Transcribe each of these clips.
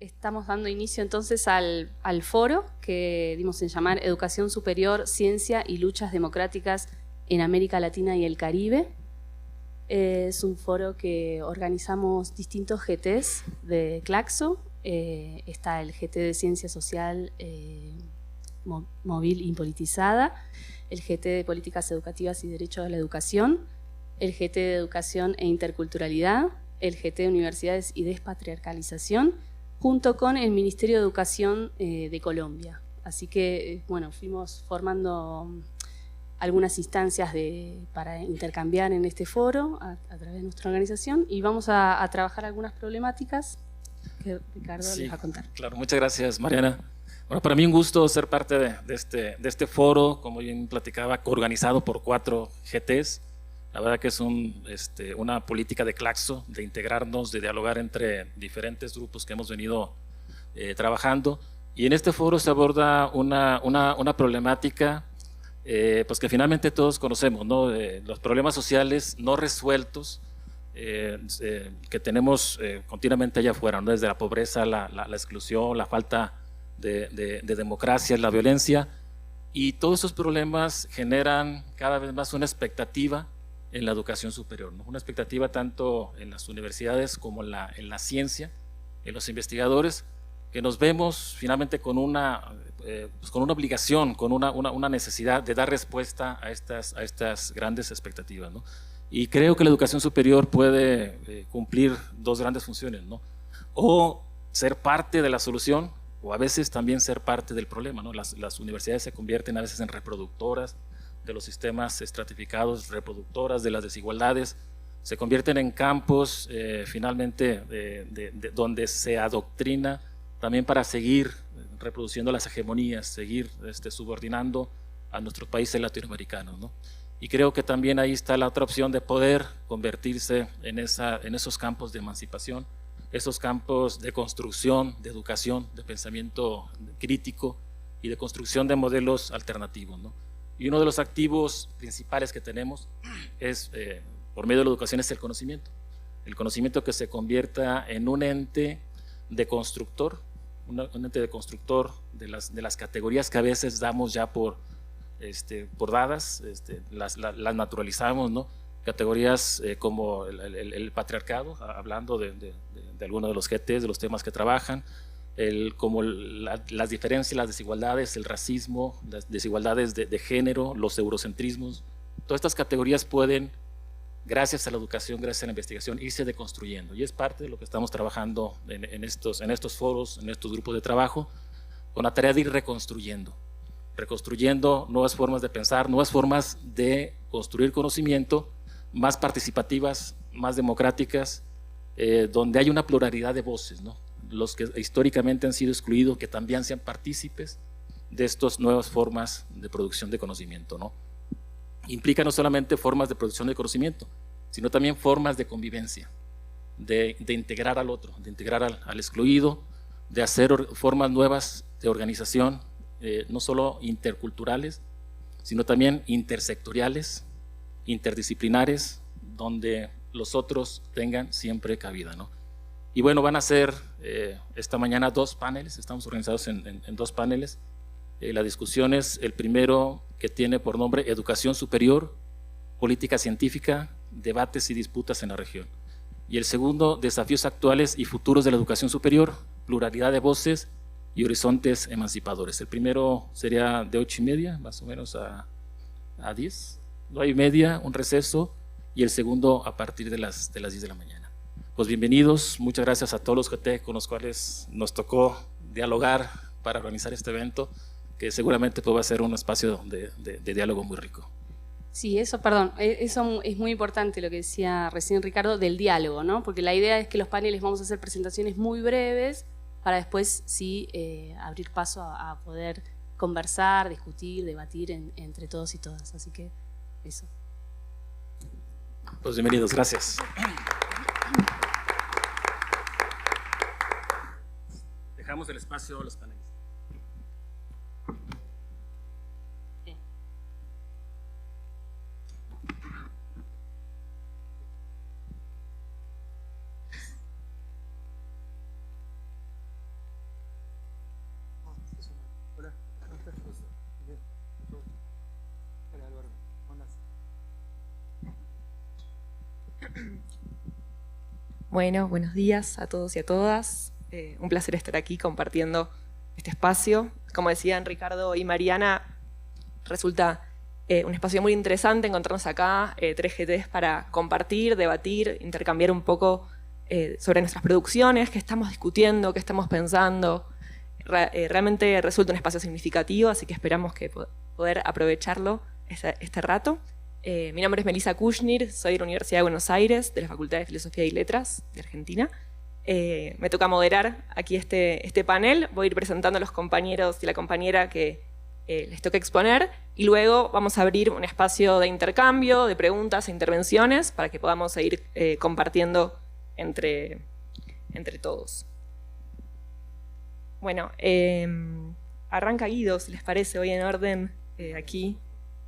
Estamos dando inicio entonces al foro que dimos en llamar Educación Superior, Ciencia y Luchas Democráticas en América Latina y el Caribe. Es un foro que organizamos distintos GTs de Claxo. Está el GT de Ciencia Social Móvil Impolitizada, el GT de Políticas Educativas y Derecho a la Educación, el GT de Educación e Interculturalidad, el GT de Universidades y Despatriarcalización, junto con el Ministerio de Educación de Colombia. Así que, bueno, fuimos formando algunas instancias para intercambiar en este foro a través de nuestra organización y vamos a trabajar algunas problemáticas que Ricardo les va a contar. Claro, muchas gracias, Mariana. Bueno, para mí un gusto ser parte de este foro, como bien platicaba, coorganizado por 4 GTs. La verdad que es una política de Claxo, de integrarnos, de dialogar entre diferentes grupos que hemos venido trabajando. Y en este foro se aborda una problemática pues que finalmente todos conocemos, ¿no? Los problemas sociales no resueltos que tenemos continuamente allá afuera, ¿no? Desde la pobreza, la exclusión, la falta de democracia, la violencia. Y todos esos problemas generan cada vez más una expectativa en la educación superior, ¿no? Una expectativa tanto en las universidades como en la ciencia, en los investigadores, que nos vemos finalmente con una obligación, con una necesidad de dar respuesta a estas grandes expectativas, ¿no? Y creo que la educación superior puede cumplir 2 grandes funciones, ¿no? O ser parte de la solución, o a veces también ser parte del problema, ¿no? Las universidades se convierten a veces en reproductoras de los sistemas estratificados, reproductoras de las desigualdades, se convierten en campos finalmente donde se adoctrina también para seguir reproduciendo las hegemonías, seguir subordinando a nuestros países latinoamericanos, ¿no? Y creo que también ahí está la otra opción de poder convertirse en esos campos de emancipación, esos campos de construcción, de educación, de pensamiento crítico y de construcción de modelos alternativos, ¿no? Y uno de los activos principales que tenemos es, por medio de la educación, es el conocimiento que se convierta en un ente de constructor, un ente de constructor de las categorías que a veces damos ya por dadas, las naturalizamos, ¿no? Categorías como el patriarcado, hablando de algunos de los GTs, de los temas que trabajan, como las diferencias, las desigualdades, el racismo, las desigualdades de género, los eurocentrismos. Todas estas categorías pueden, gracias a la educación, gracias a la investigación, irse deconstruyendo, y es parte de lo que estamos trabajando en estos foros, en estos grupos de trabajo, con la tarea de ir reconstruyendo nuevas formas de pensar, nuevas formas de construir conocimiento, más participativas, más democráticas, donde hay una pluralidad de voces, ¿no? Los que históricamente han sido excluidos, que también sean partícipes de estas nuevas formas de producción de conocimiento, ¿no? Implica no solamente formas de producción de conocimiento, sino también formas de convivencia, de integrar al otro, de integrar al excluido, de hacer formas nuevas de organización, no solo interculturales, sino también intersectoriales, interdisciplinares, donde los otros tengan siempre cabida, ¿no? Y bueno, van a ser esta mañana 2 paneles, estamos organizados en 2 paneles. La discusión es el primero, que tiene por nombre Educación Superior, Política Científica, Debates y Disputas en la Región. Y el segundo, Desafíos Actuales y Futuros de la Educación Superior, Pluralidad de Voces y Horizontes Emancipadores. El primero sería de 8:30, más o menos a 10, 9:30, un receso, y el segundo a partir de las 10 de la mañana. Pues bienvenidos, muchas gracias a todos los GT con los cuales nos tocó dialogar para organizar este evento, que seguramente pues va a ser un espacio de diálogo muy rico. Sí, eso es muy importante lo que decía recién Ricardo del diálogo, ¿no? Porque la idea es que los paneles vamos a hacer presentaciones muy breves para después sí abrir paso a poder conversar, discutir, debatir entre todos y todas. Así que eso. Pues bienvenidos, gracias. Dejamos el espacio a los paneles. Bueno, buenos días a todos y a todas. Un placer estar aquí compartiendo este espacio. Como decían Ricardo y Mariana, resulta un espacio muy interesante encontrarnos acá, 3 GTs, para compartir, debatir, intercambiar un poco sobre nuestras producciones, qué estamos discutiendo, qué estamos pensando. Realmente resulta un espacio significativo, así que esperamos que poder aprovecharlo este rato. Mi nombre es Melissa Kushnir, soy de la Universidad de Buenos Aires, de la Facultad de Filosofía y Letras de Argentina. Me toca moderar aquí este panel. Voy a ir presentando a los compañeros y la compañera que les toca exponer, y luego vamos a abrir un espacio de intercambio, de preguntas e intervenciones para que podamos seguir compartiendo entre todos. Bueno, arranca Guido, si les parece, hoy en orden aquí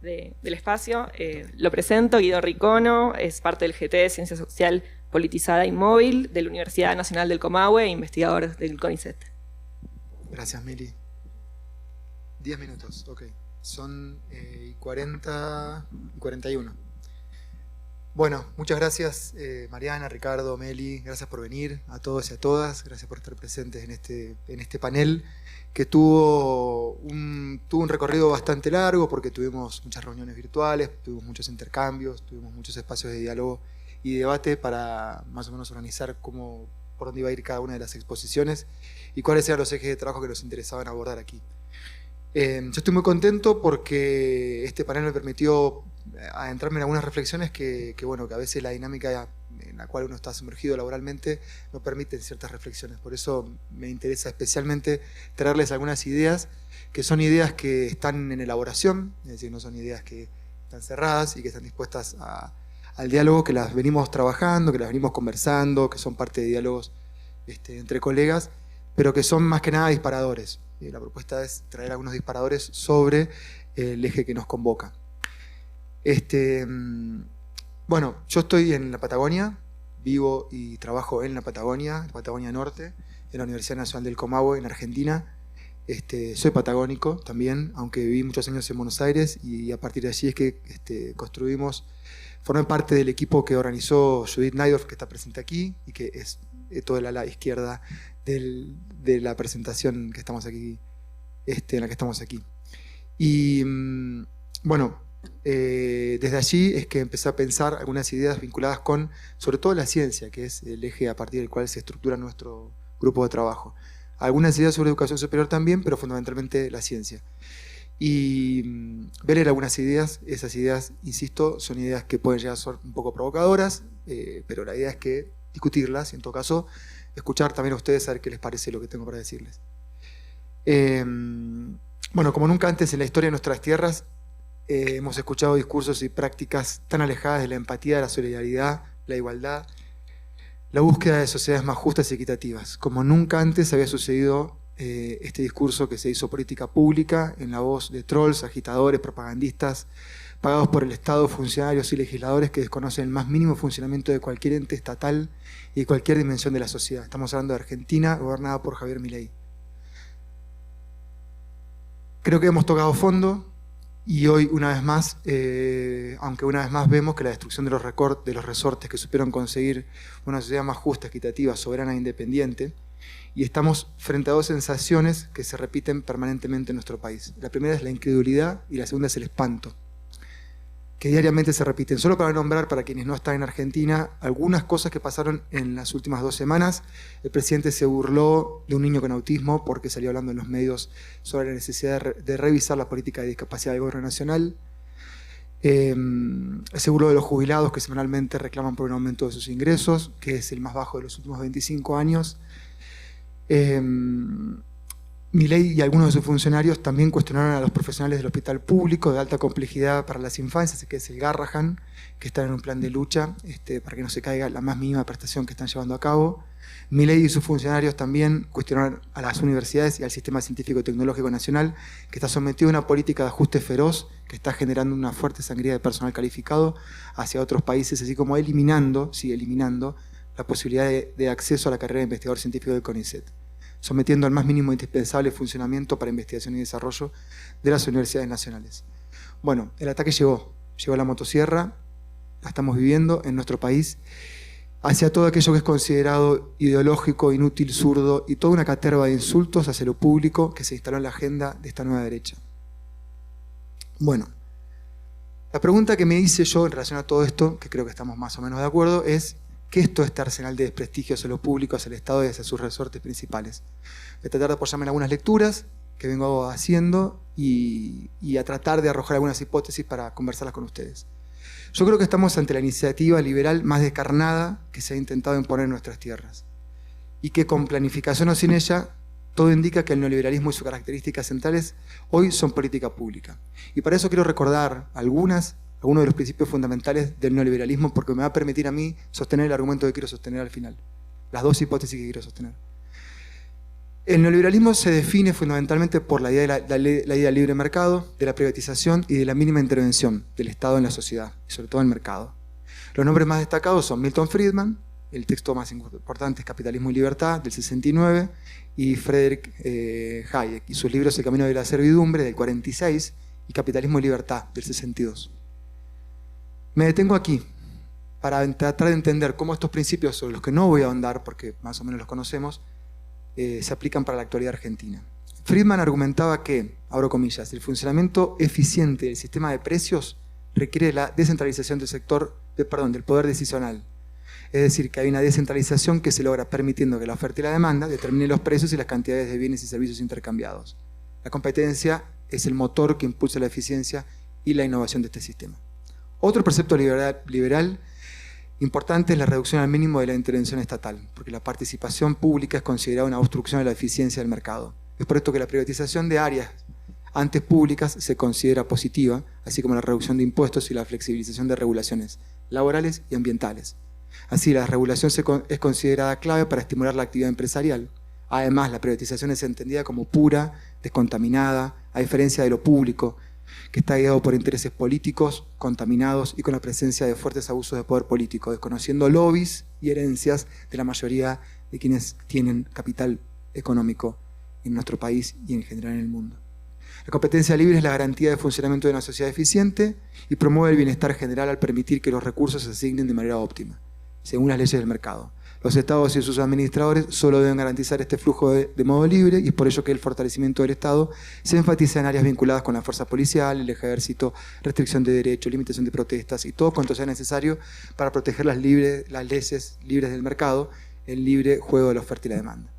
del espacio. Lo presento, Guido Ricono, es parte del GT de Ciencia Social Politizada y Móvil de la Universidad Nacional del Comahue, investigador del CONICET. Gracias, Mili. 10 minutos, ok. Son 40 y 41. Bueno, muchas gracias Mariana, Ricardo, Meli, gracias por venir, a todos y a todas, gracias por estar presentes en este panel que tuvo un recorrido bastante largo porque tuvimos muchas reuniones virtuales, tuvimos muchos intercambios, tuvimos muchos espacios de diálogo y debate para más o menos organizar por dónde iba a ir cada una de las exposiciones y cuáles eran los ejes de trabajo que nos interesaban abordar aquí. Yo estoy muy contento porque este panel me permitió adentrarme en algunas reflexiones que a veces la dinámica en la cual uno está sumergido laboralmente no permite ciertas reflexiones. Por eso me interesa especialmente traerles algunas ideas que son ideas que están en elaboración, es decir, no son ideas que están cerradas y que están dispuestas al diálogo, que las venimos trabajando, que las venimos conversando, que son parte de diálogos entre colegas, pero que son más que nada disparadores. La propuesta es traer algunos disparadores sobre el eje que nos convoca. Bueno, yo estoy en la Patagonia, vivo y trabajo en la Patagonia Norte, en la Universidad Nacional del Comahue, en Argentina. Soy patagónico también, aunque viví muchos años en Buenos Aires, y a partir de allí es que formé parte del equipo que organizó Judith Naidorf, que está presente aquí, y que es todo el ala izquierda de la presentación que estamos aquí, en la que estamos aquí. Y bueno, desde allí es que empecé a pensar algunas ideas vinculadas con, sobre todo, la ciencia, que es el eje a partir del cual se estructura nuestro grupo de trabajo. Algunas ideas sobre educación superior también, pero fundamentalmente la ciencia. Y ver algunas ideas, esas ideas, insisto, son ideas que pueden llegar a ser un poco provocadoras, pero la idea es que discutirlas y en todo caso escuchar también a ustedes a ver qué les parece lo que tengo para decirles. Bueno, como nunca antes en la historia de nuestras tierras, hemos escuchado discursos y prácticas tan alejadas de la empatía, de la solidaridad, la igualdad, la búsqueda de sociedades más justas y equitativas. Como nunca antes había sucedido este discurso que se hizo política pública en la voz de trolls, agitadores, propagandistas, pagados por el Estado, funcionarios y legisladores que desconocen el más mínimo funcionamiento de cualquier ente estatal y de cualquier dimensión de la sociedad. Estamos hablando de Argentina, gobernada por Javier Milei. Creo que hemos tocado fondo y hoy, una vez más, aunque una vez más vemos que la destrucción de los resortes que supieron conseguir una sociedad más justa, equitativa, soberana e independiente, y estamos frente a dos sensaciones que se repiten permanentemente en nuestro país. La primera es la incredulidad y la segunda es el espanto, que diariamente se repiten. Solo para nombrar, para quienes no están en Argentina, algunas cosas que pasaron en las últimas 2 semanas. El presidente se burló de un niño con autismo porque salió hablando en los medios sobre la necesidad de revisar la política de discapacidad del gobierno nacional. Se burló de los jubilados que semanalmente reclaman por un aumento de sus ingresos, que es el más bajo de los últimos 25 años. Milei y algunos de sus funcionarios también cuestionaron a los profesionales del hospital público de alta complejidad para las infancias, que es el Garrahan, que están en un plan de lucha para que no se caiga la más mínima prestación que están llevando a cabo. Milei y sus funcionarios también cuestionaron a las universidades y al sistema científico y tecnológico nacional, que está sometido a una política de ajuste feroz que está generando una fuerte sangría de personal calificado hacia otros países, así como sigue eliminando la posibilidad de acceso a la carrera de investigador científico del CONICET, sometiendo al más mínimo indispensable funcionamiento para investigación y desarrollo de las universidades nacionales. Bueno, el ataque llegó la motosierra, la estamos viviendo en nuestro país, hacia todo aquello que es considerado ideológico, inútil, zurdo y toda una caterva de insultos hacia lo público que se instaló en la agenda de esta nueva derecha. Bueno, la pregunta que me hice yo en relación a todo esto, que creo que estamos más o menos de acuerdo, es ¿qué es todo este arsenal de desprestigio hacia lo público, hacia el Estado y hacia sus resortes principales? Voy a tratar de apoyarme en algunas lecturas que vengo haciendo y a tratar de arrojar algunas hipótesis para conversarlas con ustedes. Yo creo que estamos ante la iniciativa liberal más descarnada que se ha intentado imponer en nuestras tierras y que con planificación o sin ella, todo indica que el neoliberalismo y sus características centrales hoy son política pública. Y para eso quiero recordar algunos de los principios fundamentales del neoliberalismo porque me va a permitir a mí sostener el argumento que quiero sostener al final, las dos hipótesis que quiero sostener. El neoliberalismo se define fundamentalmente por la idea del libre mercado, de la privatización y de la mínima intervención del Estado en la sociedad, y sobre todo en el mercado. Los nombres más destacados son Milton Friedman, el texto más importante es Capitalismo y Libertad, del 69, y Friedrich Hayek, y sus libros El camino de la servidumbre, del 46, y Capitalismo y Libertad, del 62. Me detengo aquí para tratar de entender cómo estos principios, sobre los que no voy a ahondar, porque más o menos los conocemos, se aplican para la actualidad argentina. Friedman argumentaba que, abro comillas, el funcionamiento eficiente del sistema de precios requiere la descentralización del poder decisional. Es decir, que hay una descentralización que se logra permitiendo que la oferta y la demanda determinen los precios y las cantidades de bienes y servicios intercambiados. La competencia es el motor que impulsa la eficiencia y la innovación de este sistema. Otro precepto liberal importante es la reducción al mínimo de la intervención estatal, porque la participación pública es considerada una obstrucción de la eficiencia del mercado. Es por esto que la privatización de áreas antes públicas se considera positiva, así como la reducción de impuestos y la flexibilización de regulaciones laborales y ambientales. Así, la regulación es considerada clave para estimular la actividad empresarial. Además, la privatización es entendida como pura, descontaminada, a diferencia de lo público, que está guiado por intereses políticos, contaminados y con la presencia de fuertes abusos de poder político, desconociendo lobbies y herencias de la mayoría de quienes tienen capital económico en nuestro país y en general en el mundo. La competencia libre es la garantía de funcionamiento de una sociedad eficiente y promueve el bienestar general al permitir que los recursos se asignen de manera óptima, según las leyes del mercado. Los estados y sus administradores solo deben garantizar este flujo de modo libre y es por ello que el fortalecimiento del Estado se enfatiza en áreas vinculadas con la fuerza policial, el ejército, restricción de derechos, limitación de protestas y todo cuanto sea necesario para proteger las leyes libres del mercado, el libre juego de la oferta y la demanda.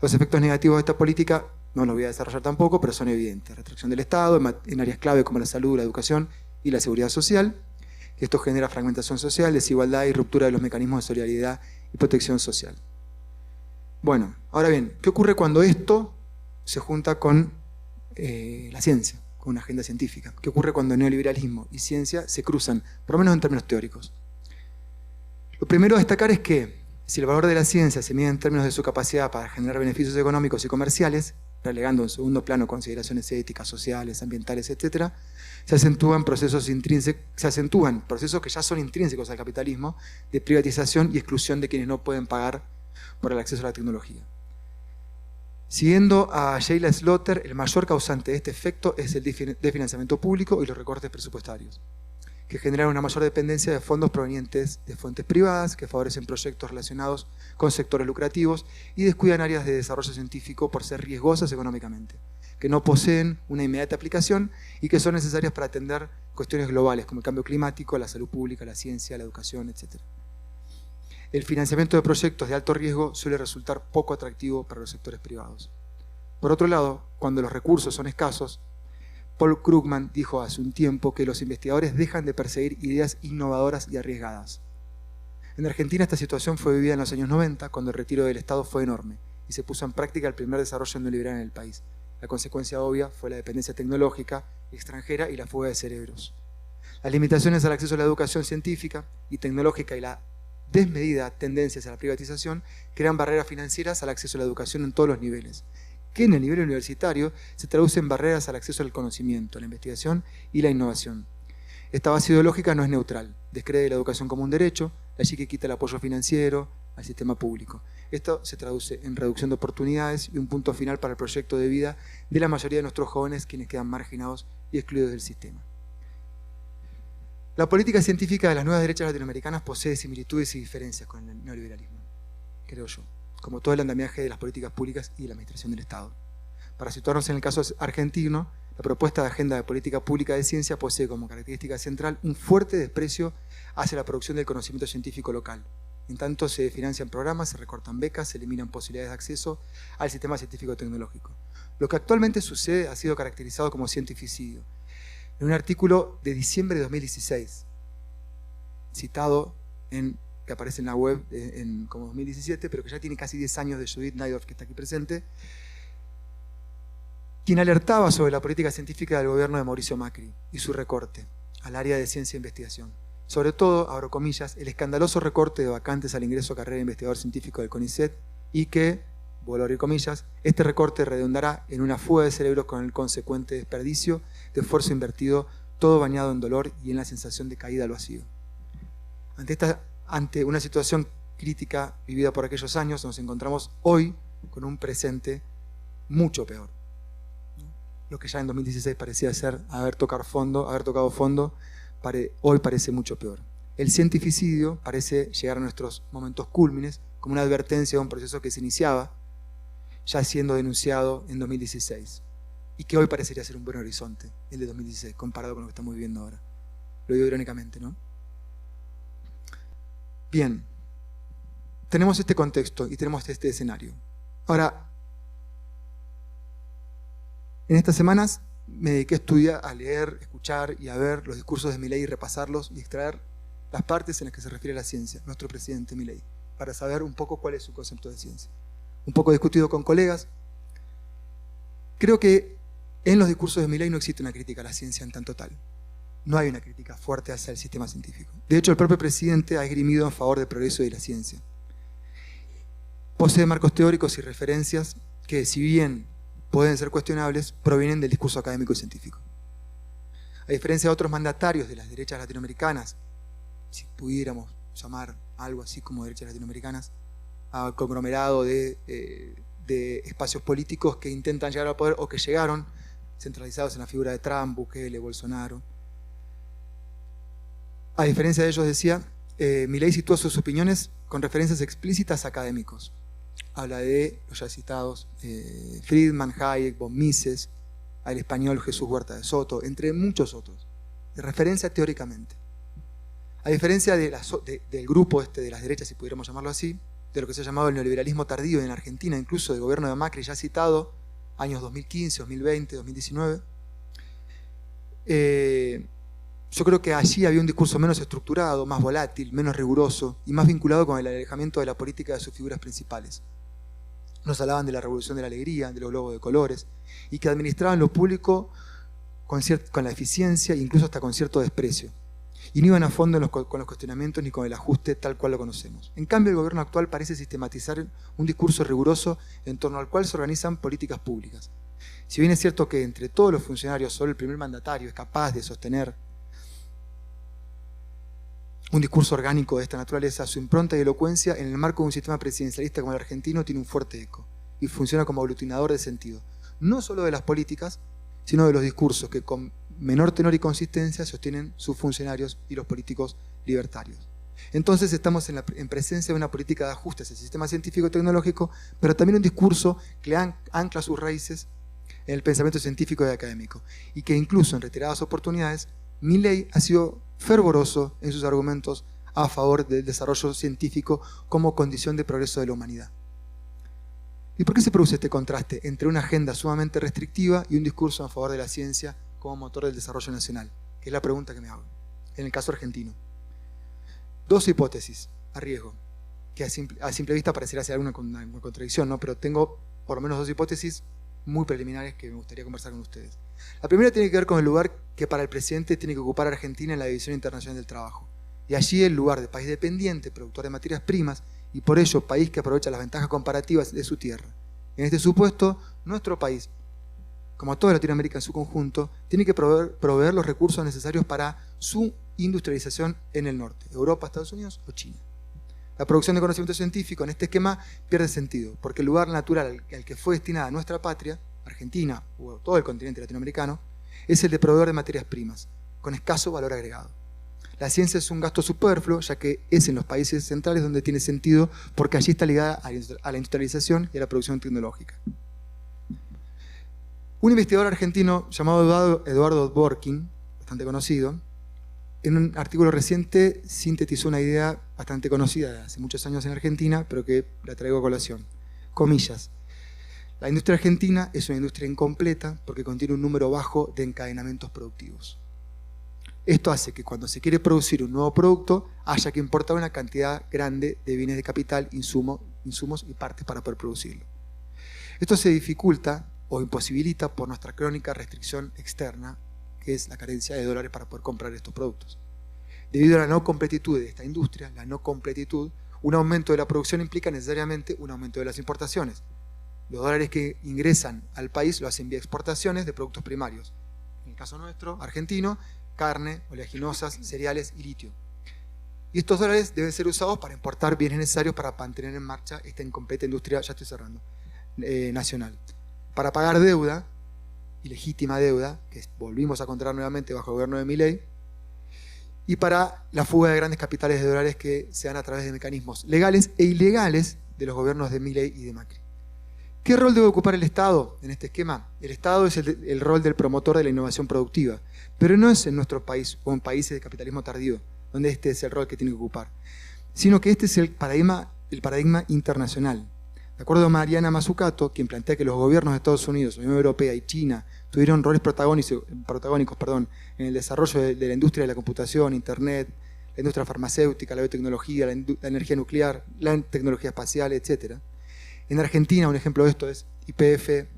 Los efectos negativos de esta política no los voy a desarrollar tampoco, pero son evidentes. Restricción del Estado en áreas clave como la salud, la educación y la seguridad social. Esto genera fragmentación social, desigualdad y ruptura de los mecanismos de solidaridad y protección social. Bueno, ahora bien, ¿qué ocurre cuando esto se junta con la ciencia, con una agenda científica? ¿Qué ocurre cuando neoliberalismo y ciencia se cruzan, por lo menos en términos teóricos? Lo primero a destacar es que si el valor de la ciencia se mide en términos de su capacidad para generar beneficios económicos y comerciales, relegando en segundo plano consideraciones éticas, sociales, ambientales, etc., se acentúan procesos que ya son intrínsecos al capitalismo de privatización y exclusión de quienes no pueden pagar por el acceso a la tecnología. Siguiendo a Sheila Slaughter, el mayor causante de este efecto es el desfinanciamiento público y los recortes presupuestarios, que generan una mayor dependencia de fondos provenientes de fuentes privadas que favorecen proyectos relacionados con sectores lucrativos y descuidan áreas de desarrollo científico por ser riesgosas económicamente, que no poseen una inmediata aplicación y que son necesarias para atender cuestiones globales como el cambio climático, la salud pública, la ciencia, la educación, etc. El financiamiento de proyectos de alto riesgo suele resultar poco atractivo para los sectores privados. Por otro lado, cuando los recursos son escasos, Paul Krugman dijo hace un tiempo que los investigadores dejan de perseguir ideas innovadoras y arriesgadas. En Argentina esta situación fue vivida en los años 90, cuando el retiro del Estado fue enorme y se puso en práctica el primer desarrollo neoliberal en el país. La consecuencia obvia fue la dependencia tecnológica extranjera y la fuga de cerebros. Las limitaciones al acceso a la educación científica y tecnológica y la desmedida tendencia hacia la privatización crean barreras financieras al acceso a la educación en todos los niveles, que en el nivel universitario se traduce en barreras al acceso al conocimiento, a la investigación y la innovación. Esta base ideológica no es neutral, descree la educación como un derecho, allí que quita el apoyo financiero al sistema público. Esto se traduce en reducción de oportunidades y un punto final para el proyecto de vida de la mayoría de nuestros jóvenes, quienes quedan marginados y excluidos del sistema. La política científica de las nuevas derechas latinoamericanas posee similitudes y diferencias con el neoliberalismo, creo yo, como todo el andamiaje de las políticas públicas y de la administración del Estado. Para situarnos en el caso argentino, la propuesta de agenda de política pública de ciencia posee como característica central un fuerte desprecio hacia la producción del conocimiento científico local. En tanto, se financian programas, se recortan becas, se eliminan posibilidades de acceso al sistema científico-tecnológico. Lo que actualmente sucede ha sido caracterizado como cientificidio. En un artículo de diciembre de 2016, citado que aparece en la web como 2017, pero que ya tiene casi 10 años, de Judith Naidorf, que está aquí presente, quien alertaba sobre la política científica del gobierno de Mauricio Macri y su recorte al área de ciencia e investigación. Sobre todo, abro comillas, el escandaloso recorte de vacantes al ingreso a carrera de investigador científico del CONICET y que, vuelvo a abrir comillas, este recorte redundará en una fuga de cerebros con el consecuente desperdicio de esfuerzo invertido, todo bañado en dolor y en la sensación de caída al vacío. Ante una situación crítica vivida por aquellos años, nos encontramos hoy con un presente mucho peor. Lo que ya en 2016 parecía ser haber tocado fondo, hoy parece mucho peor. El cientificidio parece llegar a nuestros momentos cúlmines como una advertencia de un proceso que se iniciaba ya siendo denunciado en 2016 y que hoy parecería ser un buen horizonte, el de 2016, comparado con lo que estamos viviendo ahora. Lo digo irónicamente, ¿no? Bien, tenemos este contexto y tenemos este escenario. Ahora, en estas semanas me dediqué a estudiar, a leer, escuchar y a ver los discursos de Milei y repasarlos y extraer las partes en las que se refiere a la ciencia, nuestro presidente Milei, para saber un poco cuál es su concepto de ciencia. Un poco discutido con colegas. Creo que en los discursos de Milei no existe una crítica a la ciencia en tanto tal. No hay una crítica fuerte hacia el sistema científico. De hecho, el propio presidente ha esgrimido en favor del progreso y de la ciencia. Posee marcos teóricos y referencias que, si bien pueden ser cuestionables, provienen del discurso académico y científico. A diferencia de otros mandatarios de las derechas latinoamericanas, si pudiéramos llamar algo así como derechas latinoamericanas, al conglomerado de espacios políticos que intentan llegar al poder o que llegaron, centralizados en la figura de Trump, Bukele, Bolsonaro. A diferencia de ellos, decía, Milei sitúa sus opiniones con referencias explícitas a académicos. Habla de los ya citados Friedman, Hayek, von Mises, al español Jesús Huerta de Soto, entre muchos otros, de referencia teóricamente. A diferencia del grupo de las derechas, si pudiéramos llamarlo así, de lo que se ha llamado el neoliberalismo tardío en Argentina, incluso del gobierno de Macri ya citado, años 2015, 2020, 2019, yo creo que allí había un discurso menos estructurado, más volátil, menos riguroso y más vinculado con el alejamiento de la política de sus figuras principales. Nos hablaban de la revolución de la alegría, de los globos de colores, y que administraban lo público con la eficiencia e incluso hasta con cierto desprecio. Y no iban a fondo con los cuestionamientos ni con el ajuste tal cual lo conocemos. En cambio, el gobierno actual parece sistematizar un discurso riguroso en torno al cual se organizan políticas públicas. Si bien es cierto que entre todos los funcionarios solo el primer mandatario es capaz de sostener un discurso orgánico de esta naturaleza, su impronta y elocuencia en el marco de un sistema presidencialista como el argentino tiene un fuerte eco y funciona como aglutinador de sentido, no solo de las políticas, sino de los discursos que con menor tenor y consistencia sostienen sus funcionarios y los políticos libertarios. Entonces estamos en presencia de una política de ajustes al sistema científico-tecnológico, pero también un discurso que ancla sus raíces en el pensamiento científico y académico, y que incluso en reiteradas oportunidades, Milei ha sido fervoroso en sus argumentos a favor del desarrollo científico como condición de progreso de la humanidad. ¿Y por qué se produce este contraste entre una agenda sumamente restrictiva y un discurso a favor de la ciencia como motor del desarrollo nacional? Que es la pregunta que me hago, en el caso argentino. Dos hipótesis, a riesgo, que a simple vista pareciera ser alguna contradicción, ¿no? Pero tengo por lo menos dos hipótesis muy preliminares que me gustaría conversar con ustedes. La primera tiene que ver con el lugar que para el presidente tiene que ocupar Argentina en la División Internacional del Trabajo. Y allí el lugar de país dependiente, productor de materias primas, y por ello país que aprovecha las ventajas comparativas de su tierra. En este supuesto, nuestro país, como toda Latinoamérica en su conjunto, tiene que proveer los recursos necesarios para su industrialización en el norte, Europa, Estados Unidos o China. La producción de conocimiento científico en este esquema pierde sentido, porque el lugar natural al que fue destinada nuestra patria, Argentina o todo el continente latinoamericano, es el de proveedor de materias primas, con escaso valor agregado. La ciencia es un gasto superfluo, ya que es en los países centrales donde tiene sentido, porque allí está ligada a la industrialización y a la producción tecnológica. Un investigador argentino llamado Eduardo Dworkin, bastante conocido, en un artículo reciente sintetizó una idea bastante conocida de hace muchos años en Argentina, pero que la traigo a colación. Comillas. La industria argentina es una industria incompleta porque contiene un número bajo de encadenamientos productivos. Esto hace que cuando se quiere producir un nuevo producto haya que importar una cantidad grande de bienes de capital, insumos y partes para poder producirlo. Esto se dificulta o imposibilita por nuestra crónica restricción externa, que es la carencia de dólares para poder comprar estos productos. Debido a la no completitud de esta industria, un aumento de la producción implica necesariamente un aumento de las importaciones. Los dólares que ingresan al país lo hacen vía exportaciones de productos primarios. En el caso nuestro, argentino, carne, oleaginosas, cereales y litio. Y estos dólares deben ser usados para importar bienes necesarios para mantener en marcha esta incompleta industria, ya estoy cerrando, nacional. Para pagar deuda, ilegítima deuda, que volvimos a contraer nuevamente bajo el gobierno de Milei, y para la fuga de grandes capitales de dólares que se dan a través de mecanismos legales e ilegales de los gobiernos de Milei y de Macri. ¿Qué rol debe ocupar el Estado en este esquema? El Estado es el rol del promotor de la innovación productiva, pero no es en nuestro país o en países de capitalismo tardío, donde este es el rol que tiene que ocupar, sino que este es el paradigma internacional. De acuerdo a Mariana Mazzucato, quien plantea que los gobiernos de Estados Unidos, Unión Europea y China tuvieron roles protagónicos en el desarrollo de la industria de la computación, Internet, la industria farmacéutica, la biotecnología, la energía nuclear, la tecnología espacial, etc. En Argentina, un ejemplo de esto es YPF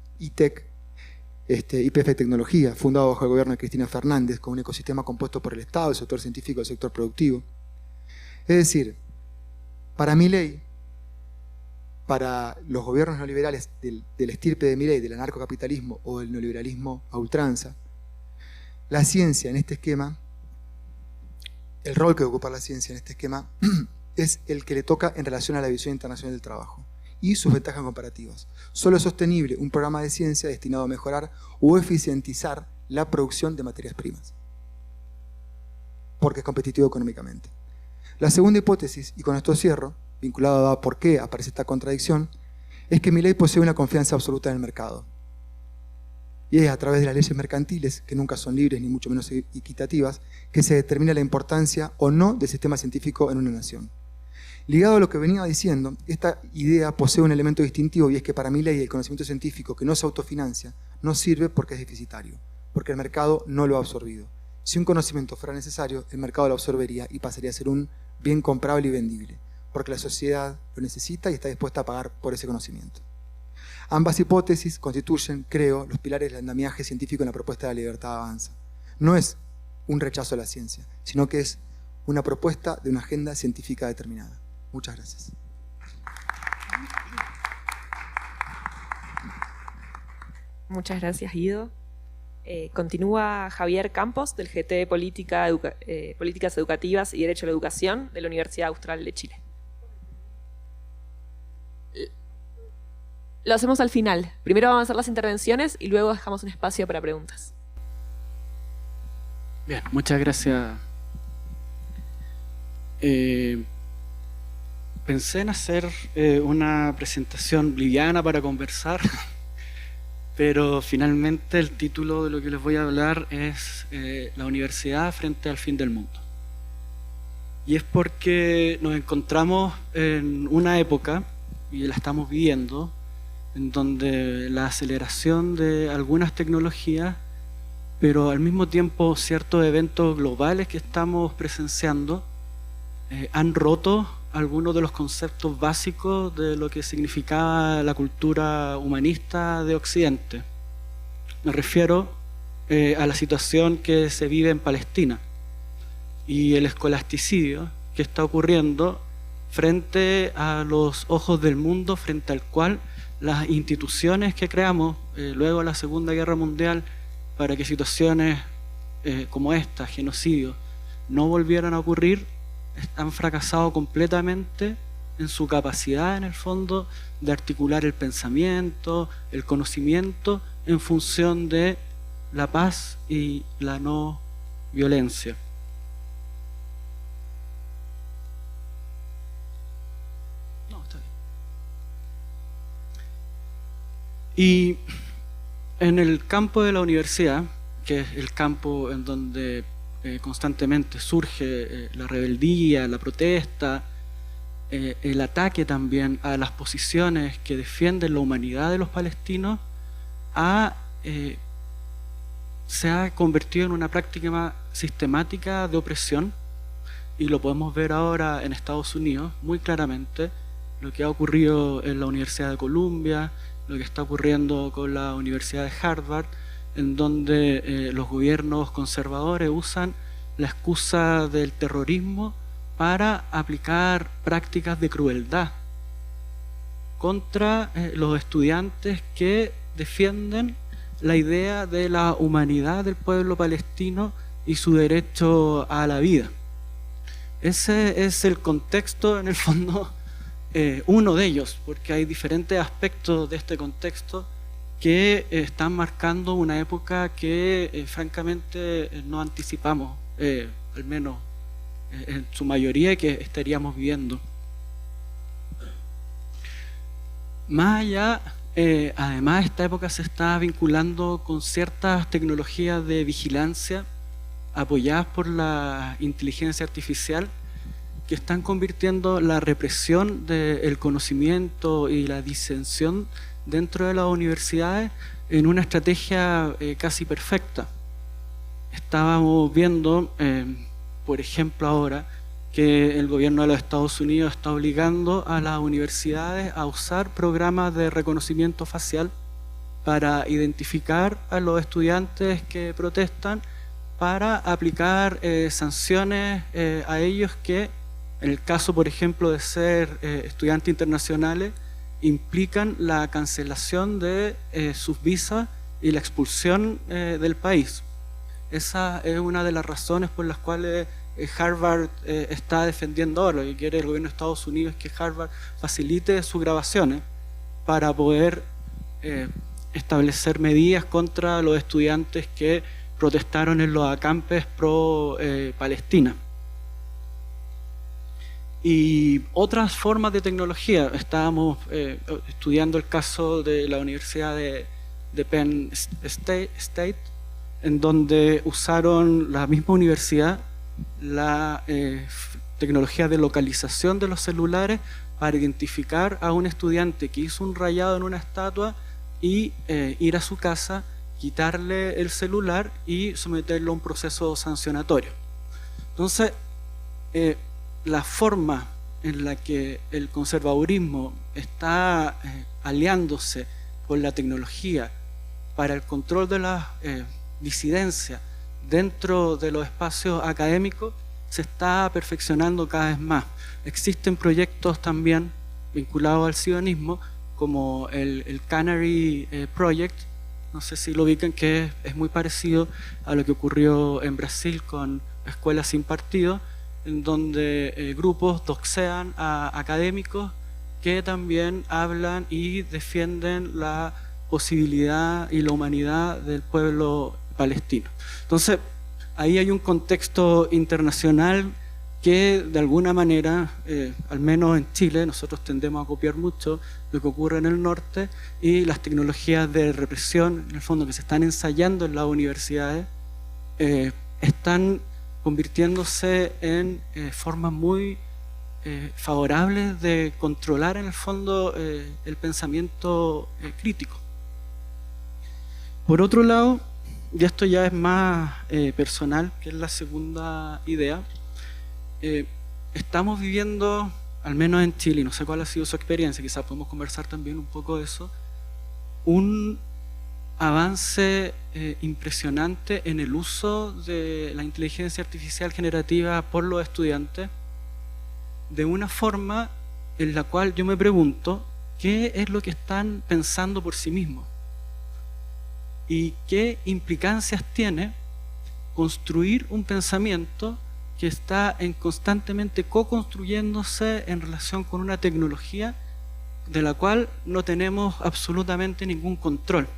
Tecnología, fundado bajo el gobierno de Cristina Fernández, con un ecosistema compuesto por el Estado, el sector científico y el sector productivo. Es decir, para Milei, para los gobiernos neoliberales del estirpe de Milei, del anarcocapitalismo o del neoliberalismo a ultranza, la ciencia en este esquema, el rol que ocupa la ciencia en este esquema, es el que le toca en relación a la visión internacional del trabajo y sus ventajas comparativas. Solo es sostenible un programa de ciencia destinado a mejorar o eficientizar la producción de materias primas, porque es competitivo económicamente. La segunda hipótesis, y con esto cierro, vinculado a por qué aparece esta contradicción, es que Milei posee una confianza absoluta en el mercado. Y es a través de las leyes mercantiles, que nunca son libres ni mucho menos equitativas, que se determina la importancia o no del sistema científico en una nación. Ligado a lo que venía diciendo, esta idea posee un elemento distintivo, y es que para Milei el conocimiento científico que no se autofinancia no sirve porque es deficitario, porque el mercado no lo ha absorbido. Si un conocimiento fuera necesario, el mercado lo absorbería y pasaría a ser un bien comprable y vendible, porque la sociedad lo necesita y está dispuesta a pagar por ese conocimiento. Ambas hipótesis constituyen, creo, los pilares del andamiaje científico en la propuesta de la libertad avanza. No es un rechazo a la ciencia, sino que es una propuesta de una agenda científica determinada. Muchas gracias. Muchas gracias, Guido. Continúa Javier Campos, del GT de Políticas Educativas y Derecho a la Educación de la Universidad Austral de Chile. Lo hacemos al final. Primero vamos a hacer las intervenciones y luego dejamos un espacio para preguntas. Bien, muchas gracias. Pensé en hacer una presentación liviana para conversar, pero finalmente el título de lo que les voy a hablar es La universidad frente al fin del mundo. Y es porque nos encontramos en una época, y la estamos viviendo, en donde la aceleración de algunas tecnologías, pero al mismo tiempo ciertos eventos globales que estamos presenciando, han roto algunos de los conceptos básicos de lo que significaba la cultura humanista de Occidente. Me refiero a la situación que se vive en Palestina y el escolasticidio que está ocurriendo frente a los ojos del mundo, frente al cual las instituciones que creamos luego de la Segunda Guerra Mundial para que situaciones como esta, genocidio, no volvieran a ocurrir, han fracasado completamente en su capacidad, en el fondo, de articular el pensamiento, el conocimiento, en función de la paz y la no violencia. Y en el campo de la universidad, que es el campo en donde constantemente surge la rebeldía, la protesta, el ataque también a las posiciones que defienden la humanidad de los palestinos, se ha convertido en una práctica sistemática de opresión, y lo podemos ver ahora en Estados Unidos muy claramente, lo que ha ocurrido en la Universidad de Columbia, lo que está ocurriendo con la Universidad de Harvard, en donde los gobiernos conservadores usan la excusa del terrorismo para aplicar prácticas de crueldad contra los estudiantes que defienden la idea de la humanidad del pueblo palestino y su derecho a la vida. Ese es el contexto, en el fondo, uno de ellos, porque hay diferentes aspectos de este contexto que están marcando una época que francamente no anticipamos, al menos en su mayoría, que estaríamos viviendo. Más allá, además, esta época se está vinculando con ciertas tecnologías de vigilancia apoyadas por la inteligencia artificial, que están convirtiendo la represión del conocimiento y la disensión dentro de las universidades en una estrategia casi perfecta. Estábamos viendo, por ejemplo ahora, que el gobierno de los Estados Unidos está obligando a las universidades a usar programas de reconocimiento facial para identificar a los estudiantes que protestan, para aplicar sanciones a ellos que, en el caso, por ejemplo, de ser estudiantes internacionales, implican la cancelación de sus visas y la expulsión del país. Esa es una de las razones por las cuales Harvard está defendiendo ahora. Lo que quiere el gobierno de Estados Unidos es que Harvard facilite sus grabaciones para poder establecer medidas contra los estudiantes que protestaron en los acampes pro-Palestina. Y otras formas de tecnología. Estábamos estudiando el caso de la Universidad de Penn State, en donde usaron la misma universidad la tecnología de localización de los celulares para identificar a un estudiante que hizo un rayado en una estatua y ir a su casa, quitarle el celular y someterlo a un proceso sancionatorio. Entonces, la forma en la que el conservadurismo está aliándose con la tecnología para el control de las disidencias dentro de los espacios académicos se está perfeccionando cada vez más. Existen proyectos también vinculados al sionismo, como el Canary Project, no sé si lo ubican, que es muy parecido a lo que ocurrió en Brasil con Escuelas Sin Partido, en donde grupos doxean a académicos que también hablan y defienden la posibilidad y la humanidad del pueblo palestino. Entonces, ahí hay un contexto internacional que de alguna manera, al menos en Chile, nosotros tendemos a copiar mucho lo que ocurre en el norte, y las tecnologías de represión, en el fondo, que se están ensayando en las universidades, están convirtiéndose en formas muy favorables de controlar, en el fondo, el pensamiento crítico. Por otro lado, y esto ya es más personal, que es la segunda idea, estamos viviendo, al menos en Chile, y no sé cuál ha sido su experiencia, quizás podemos conversar también un poco de eso, un avance impresionante en el uso de la inteligencia artificial generativa por los estudiantes, de una forma en la cual yo me pregunto qué es lo que están pensando por sí mismos y qué implicancias tiene construir un pensamiento que está constantemente co-construyéndose en relación con una tecnología de la cual no tenemos absolutamente ningún control.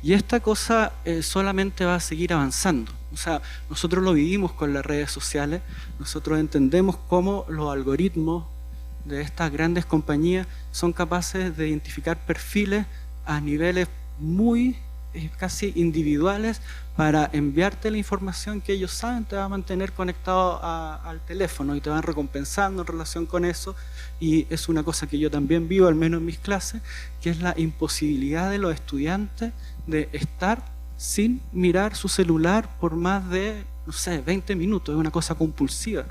Y esta cosa solamente va a seguir avanzando. O sea, nosotros lo vivimos con las redes sociales, nosotros entendemos cómo los algoritmos de estas grandes compañías son capaces de identificar perfiles a niveles muy casi individuales para enviarte la información que ellos saben te va a mantener conectado al teléfono y te van recompensando en relación con eso. Y es una cosa que yo también vivo, al menos en mis clases, que es la imposibilidad de los estudiantes de estar sin mirar su celular por más de, no sé, 20 minutos. Es una cosa compulsiva.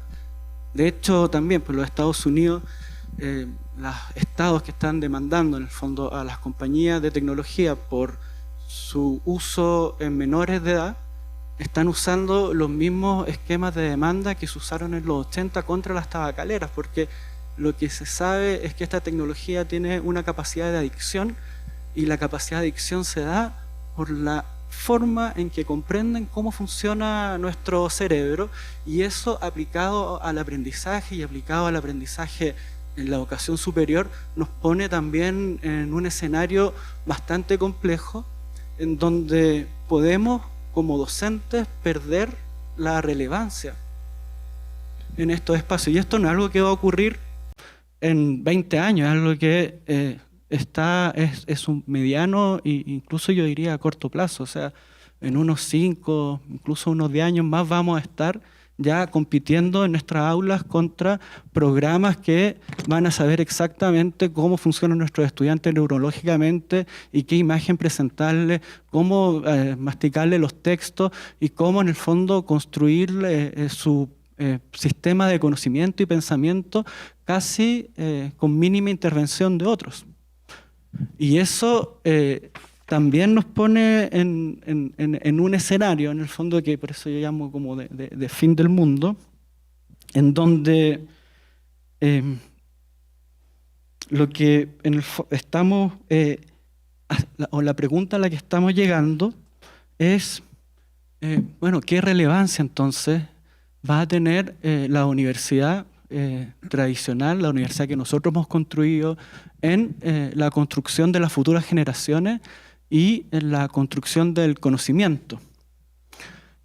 De hecho, también pues los Estados Unidos, los estados que están demandando en el fondo a las compañías de tecnología por su uso en menores de edad, están usando los mismos esquemas de demanda que se usaron en los 80 contra las tabacaleras, porque lo que se sabe es que esta tecnología tiene una capacidad de adicción, y la capacidad de adicción se da por la forma en que comprenden cómo funciona nuestro cerebro, y eso aplicado al aprendizaje y aplicado al aprendizaje en la educación superior nos pone también en un escenario bastante complejo, en donde podemos como docentes perder la relevancia en estos espacios. Y esto no es algo que va a ocurrir en 20 años, es algo que es un mediano e incluso yo diría a corto plazo. O sea, en unos 5, incluso unos 10 años más vamos a estar ya compitiendo en nuestras aulas contra programas que van a saber exactamente cómo funcionan nuestros estudiantes neurológicamente y qué imagen presentarles, cómo masticarle los textos y cómo en el fondo construirle su sistema de conocimiento y pensamiento casi con mínima intervención de otros. Y eso también nos pone en un escenario, en el fondo, que por eso yo llamo como de fin del mundo, en donde lo que estamos, o la pregunta a la que estamos llegando es, bueno, ¿qué relevancia entonces va a tener la universidad tradicional, la universidad que nosotros hemos construido en la construcción de las futuras generaciones y en la construcción del conocimiento?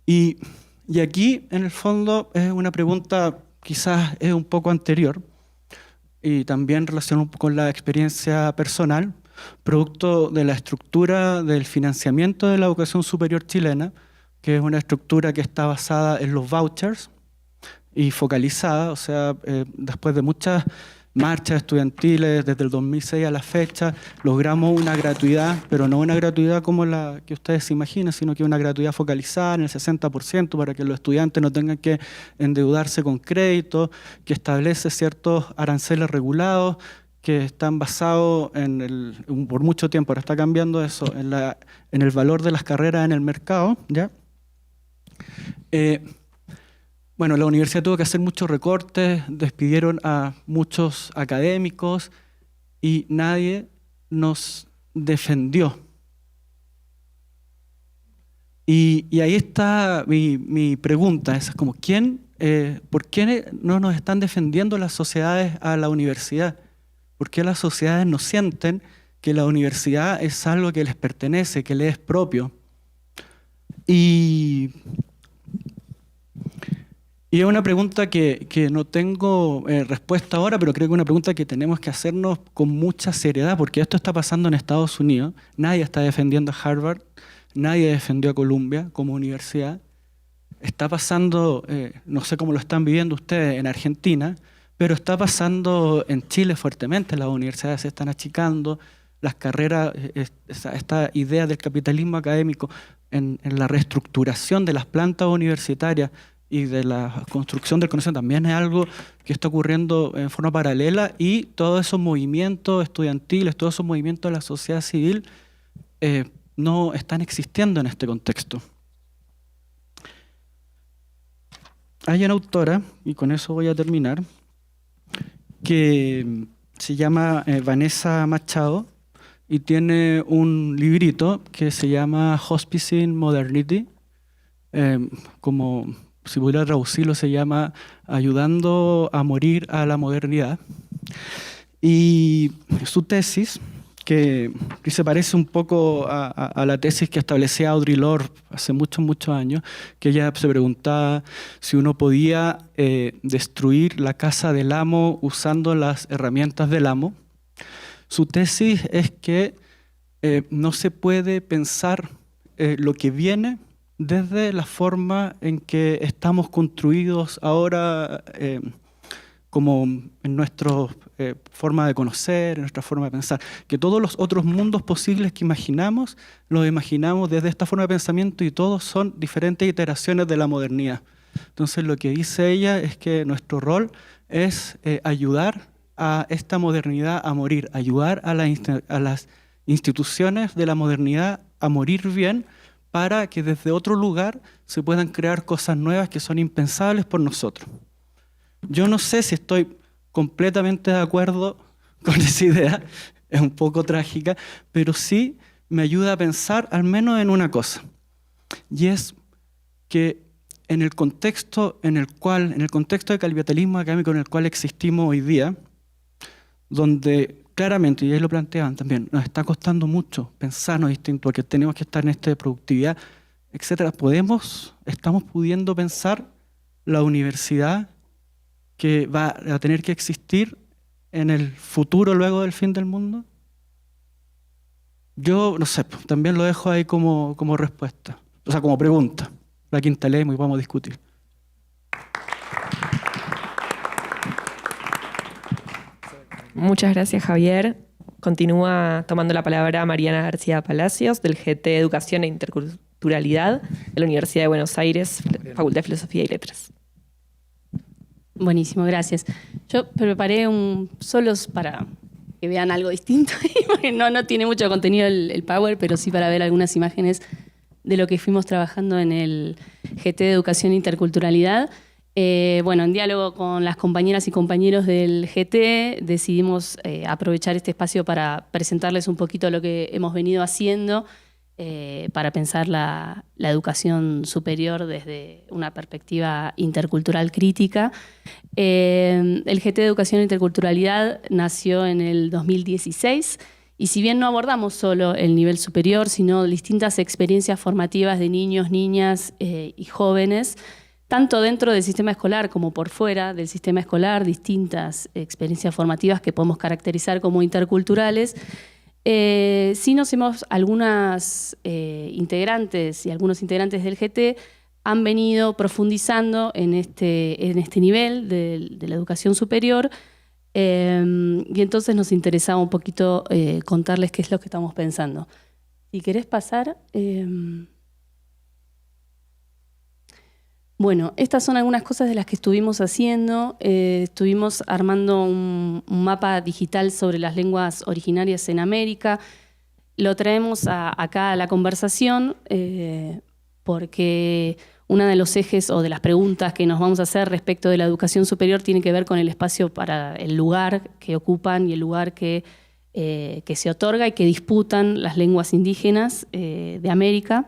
Y aquí, en el fondo, es una pregunta quizás es un poco anterior y también relacionada con la experiencia personal, producto de la estructura del financiamiento de la educación superior chilena, que es una estructura que está basada en los vouchers y focalizada, o sea, después de muchas marchas estudiantiles desde el 2006 a la fecha, logramos una gratuidad, pero no una gratuidad como la que ustedes se imaginan, sino que una gratuidad focalizada en el 60% para que los estudiantes no tengan que endeudarse con crédito, que establece ciertos aranceles regulados que están basados por mucho tiempo, ahora está cambiando eso, en el valor de las carreras en el mercado, ¿ya? Bueno, la universidad tuvo que hacer muchos recortes, despidieron a muchos académicos y nadie nos defendió. Y ahí está mi pregunta, es como, ¿por qué no nos están defendiendo las sociedades a la universidad? ¿Por qué las sociedades no sienten que la universidad es algo que les pertenece, que les es propio? Y es una pregunta que no tengo respuesta ahora, pero creo que es una pregunta que tenemos que hacernos con mucha seriedad, porque esto está pasando en Estados Unidos. Nadie está defendiendo a Harvard, nadie defendió a Columbia como universidad. Está pasando, no sé cómo lo están viviendo ustedes en Argentina, pero está pasando en Chile fuertemente. Las universidades se están achicando, las carreras, esta idea del capitalismo académico en la reestructuración de las plantas universitarias y de la construcción del conocimiento también es algo que está ocurriendo en forma paralela, y todos esos movimientos estudiantiles, todos esos movimientos de la sociedad civil no están existiendo en este contexto. Hay una autora, y con eso voy a terminar, que se llama Vanessa Machado y tiene un librito que se llama Hospicing Modernity, como si pudiera traducirlo, se llama Ayudando a morir a la modernidad. Y su tesis, que se parece un poco a la tesis que establecía Audre Lorde hace muchos años, que ella se preguntaba si uno podía destruir la casa del amo usando las herramientas del amo. Su tesis es que no se puede pensar lo que viene desde la forma en que estamos construidos ahora, como en nuestra forma de conocer, en nuestra forma de pensar. Que todos los otros mundos posibles que imaginamos, los imaginamos desde esta forma de pensamiento y todos son diferentes iteraciones de la modernidad. Entonces lo que dice ella es que nuestro rol es ayudar a esta modernidad a morir, ayudar a las instituciones de la modernidad a morir bien, para que desde otro lugar se puedan crear cosas nuevas que son impensables por nosotros. Yo no sé si estoy completamente de acuerdo con esa idea, es un poco trágica, pero sí me ayuda a pensar al menos en una cosa, y es que en el contexto de capitalismo académico en el cual existimos hoy día, donde claramente, y ahí lo planteaban también, nos está costando mucho pensarnos distinto, porque tenemos que estar en esta productividad, etcétera. Estamos pudiendo pensar la universidad que va a tener que existir en el futuro luego del fin del mundo. Yo no sé, también lo dejo ahí como respuesta, o sea, como pregunta. La quinta leemos y vamos a discutir. Muchas gracias, Javier. Continúa tomando la palabra Mariana García Palacios, del GT Educación e Interculturalidad de la Universidad de Buenos Aires, Facultad de Filosofía y Letras. Buenísimo, gracias. Yo preparé solos para que vean algo distinto. No tiene mucho contenido el Power, pero sí para ver algunas imágenes de lo que fuimos trabajando en el GT de Educación e Interculturalidad. En diálogo con las compañeras y compañeros del GT decidimos aprovechar este espacio para presentarles un poquito lo que hemos venido haciendo para pensar la educación superior desde una perspectiva intercultural crítica. El GT de Educación e Interculturalidad nació en el 2016 y si bien no abordamos solo el nivel superior, sino distintas experiencias formativas de niños, niñas y jóvenes, tanto dentro del sistema escolar como por fuera del sistema escolar, distintas experiencias formativas que podemos caracterizar como interculturales. Sí nos hemos, algunas integrantes y algunos integrantes del GT han venido profundizando en este nivel de la educación superior y entonces nos interesaba un poquito contarles qué es lo que estamos pensando. Si querés pasar... Bueno, estas son algunas cosas de las que estuvimos haciendo. Estuvimos armando un mapa digital sobre las lenguas originarias en América. Lo traemos acá a la conversación porque uno de los ejes o de las preguntas que nos vamos a hacer respecto de la educación superior tiene que ver con el espacio para el lugar que ocupan y el lugar que se otorga y que disputan las lenguas indígenas de América.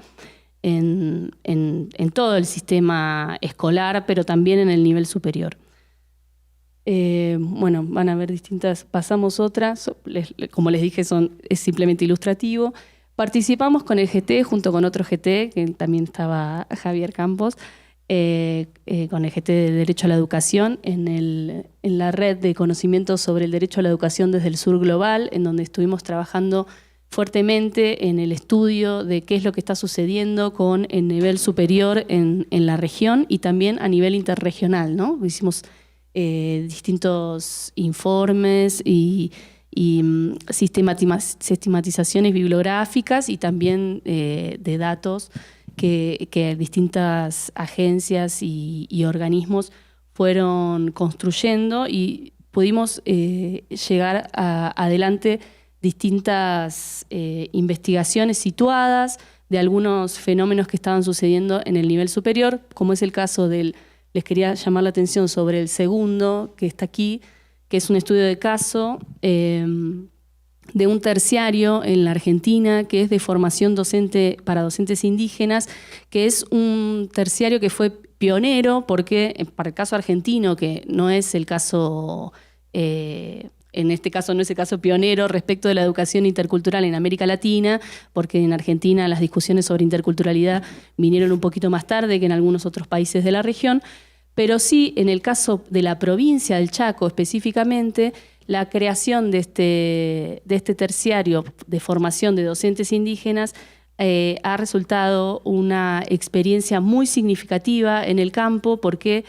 En todo el sistema escolar, pero también en el nivel superior. Van a ver distintas, pasamos otras, como les dije, es simplemente ilustrativo. Participamos con el GT, junto con otro GT, que también estaba Javier Campos, con el GT de Derecho a la Educación, en la red de conocimientos sobre el derecho a la educación desde el sur global, en donde estuvimos trabajando fuertemente en el estudio de qué es lo que está sucediendo con el nivel superior en la región y también a nivel interregional, ¿no? Hicimos distintos informes y sistematizaciones bibliográficas y también de datos que distintas agencias y organismos fueron construyendo y pudimos llegar adelante distintas investigaciones situadas de algunos fenómenos que estaban sucediendo en el nivel superior, como es el caso les quería llamar la atención sobre el segundo, que está aquí, que es un estudio de caso de un terciario en la Argentina, que es de formación docente para docentes indígenas, que es un terciario que fue pionero, porque para el caso argentino, que no es el caso... en este caso no es el caso pionero respecto de la educación intercultural en América Latina, porque en Argentina las discusiones sobre interculturalidad vinieron un poquito más tarde que en algunos otros países de la región, pero sí en el caso de la provincia del Chaco específicamente, la creación de este terciario de formación de docentes indígenas ha resultado una experiencia muy significativa en el campo porque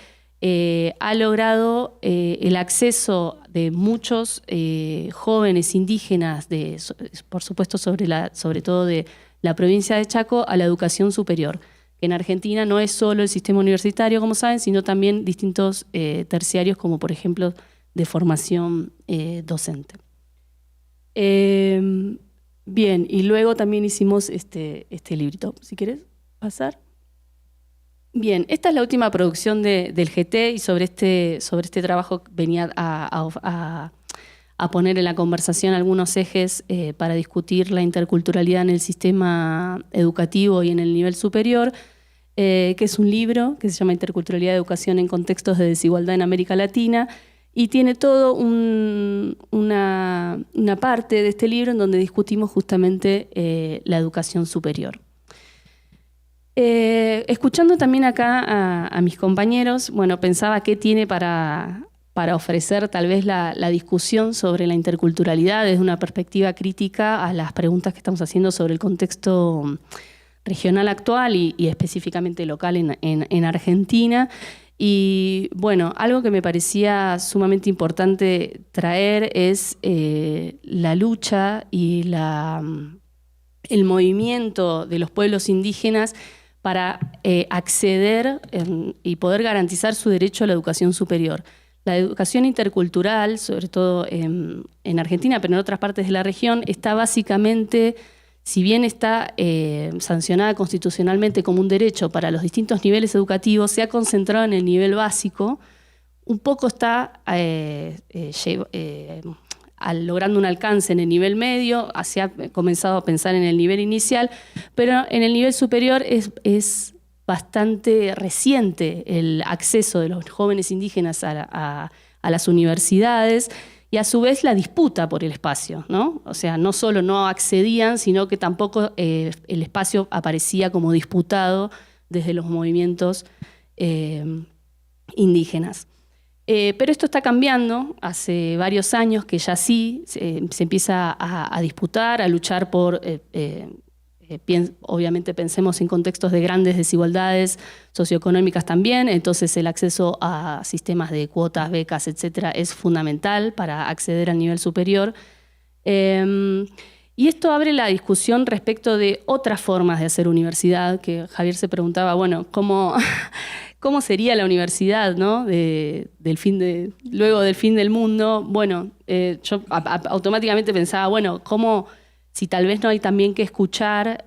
ha logrado el acceso de muchos jóvenes indígenas, por supuesto sobre todo de la provincia de Chaco, a la educación superior. En Argentina no es solo el sistema universitario, como saben, sino también distintos terciarios, como por ejemplo de formación docente. Bien, y luego también hicimos este librito. Si quieres pasar. Bien, esta es la última producción del GT y sobre este trabajo venía a poner en la conversación algunos ejes para discutir la interculturalidad en el sistema educativo y en el nivel superior, que es un libro que se llama Interculturalidad de Educación en Contextos de Desigualdad en América Latina, y tiene todo una parte de este libro en donde discutimos justamente la educación superior. Escuchando también acá a mis compañeros, bueno, pensaba qué tiene para ofrecer tal vez la discusión sobre la interculturalidad desde una perspectiva crítica a las preguntas que estamos haciendo sobre el contexto regional actual y específicamente local en Argentina. Y bueno, algo que me parecía sumamente importante traer es la lucha y el movimiento de los pueblos indígenas para acceder y poder garantizar su derecho a la educación superior. La educación intercultural, sobre todo en Argentina, pero en otras partes de la región, está básicamente, si bien está sancionada constitucionalmente como un derecho para los distintos niveles educativos, se ha concentrado en el nivel básico, un poco está logrando un alcance en el nivel medio, se ha comenzado a pensar en el nivel inicial, pero en el nivel superior es bastante reciente el acceso de los jóvenes indígenas a las universidades y a su vez la disputa por el espacio, ¿no? O sea, no solo no accedían, sino que tampoco el espacio aparecía como disputado desde los movimientos indígenas. Pero esto está cambiando hace varios años que ya sí se empieza a disputar, a luchar por, obviamente pensemos en contextos de grandes desigualdades socioeconómicas también, entonces el acceso a sistemas de cuotas, becas, etcétera, es fundamental para acceder al nivel superior. Y esto abre la discusión respecto de otras formas de hacer universidad, que Javier se preguntaba, bueno, ¿cómo sería la universidad, ¿no? Luego del fin del mundo? Bueno, yo automáticamente pensaba, bueno, si tal vez no hay también que escuchar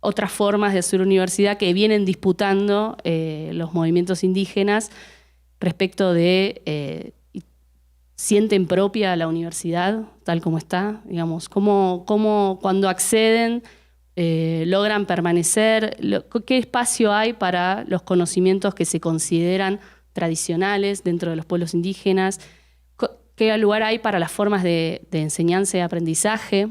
otras formas de hacer universidad que vienen disputando los movimientos indígenas respecto de sienten propia la universidad tal como está, digamos, cómo cuando acceden logran permanecer, qué espacio hay para los conocimientos que se consideran tradicionales dentro de los pueblos indígenas, qué lugar hay para las formas de enseñanza y aprendizaje.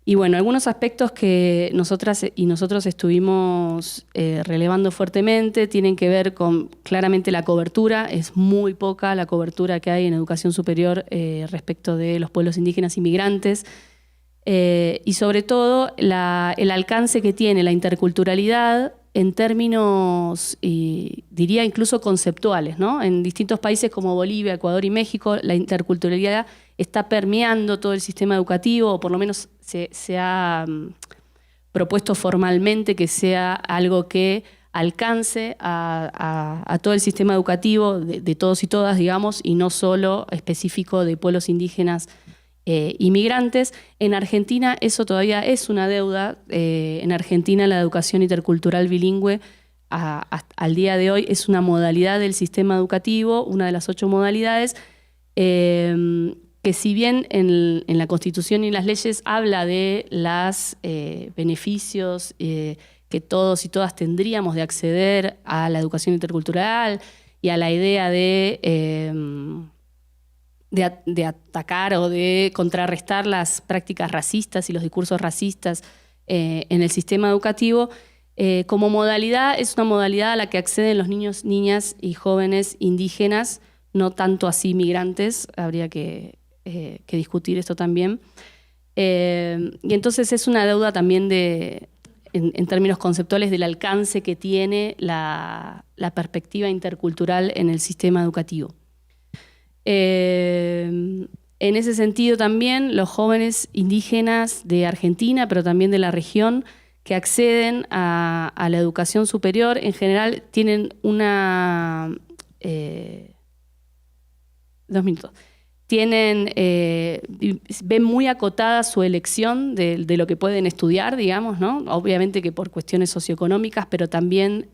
Y bueno, algunos aspectos que nosotros estuvimos relevando fuertemente tienen que ver con, claramente, la cobertura. Es muy poca la cobertura que hay en educación superior respecto de los pueblos indígenas inmigrantes. Y sobre todo el alcance que tiene la interculturalidad en términos, diría incluso conceptuales, ¿no? En distintos países como Bolivia, Ecuador y México, la interculturalidad está permeando todo el sistema educativo, o por lo menos se ha propuesto formalmente que sea algo que alcance a todo el sistema educativo de todos y todas, digamos, y no solo específico de pueblos indígenas inmigrantes. En Argentina eso todavía es una deuda. En Argentina la educación intercultural bilingüe al día de hoy es una modalidad del sistema educativo, una de las 8 modalidades, que si bien en la Constitución y las leyes habla de los beneficios que todos y todas tendríamos de acceder a la educación intercultural y a la idea de atacar o de contrarrestar las prácticas racistas y los discursos racistas en el sistema educativo, Como modalidad, es una modalidad a la que acceden los niños, niñas y jóvenes indígenas, no tanto así migrantes, habría que discutir esto también. Y entonces es una deuda también en términos conceptuales del alcance que tiene la perspectiva intercultural en el sistema educativo. En ese sentido también los jóvenes indígenas de Argentina, pero también de la región, que acceden a la educación superior, en general tienen una... 2 minutos. Ven muy acotada su elección de lo que pueden estudiar, digamos, ¿no? Obviamente que por cuestiones socioeconómicas, pero también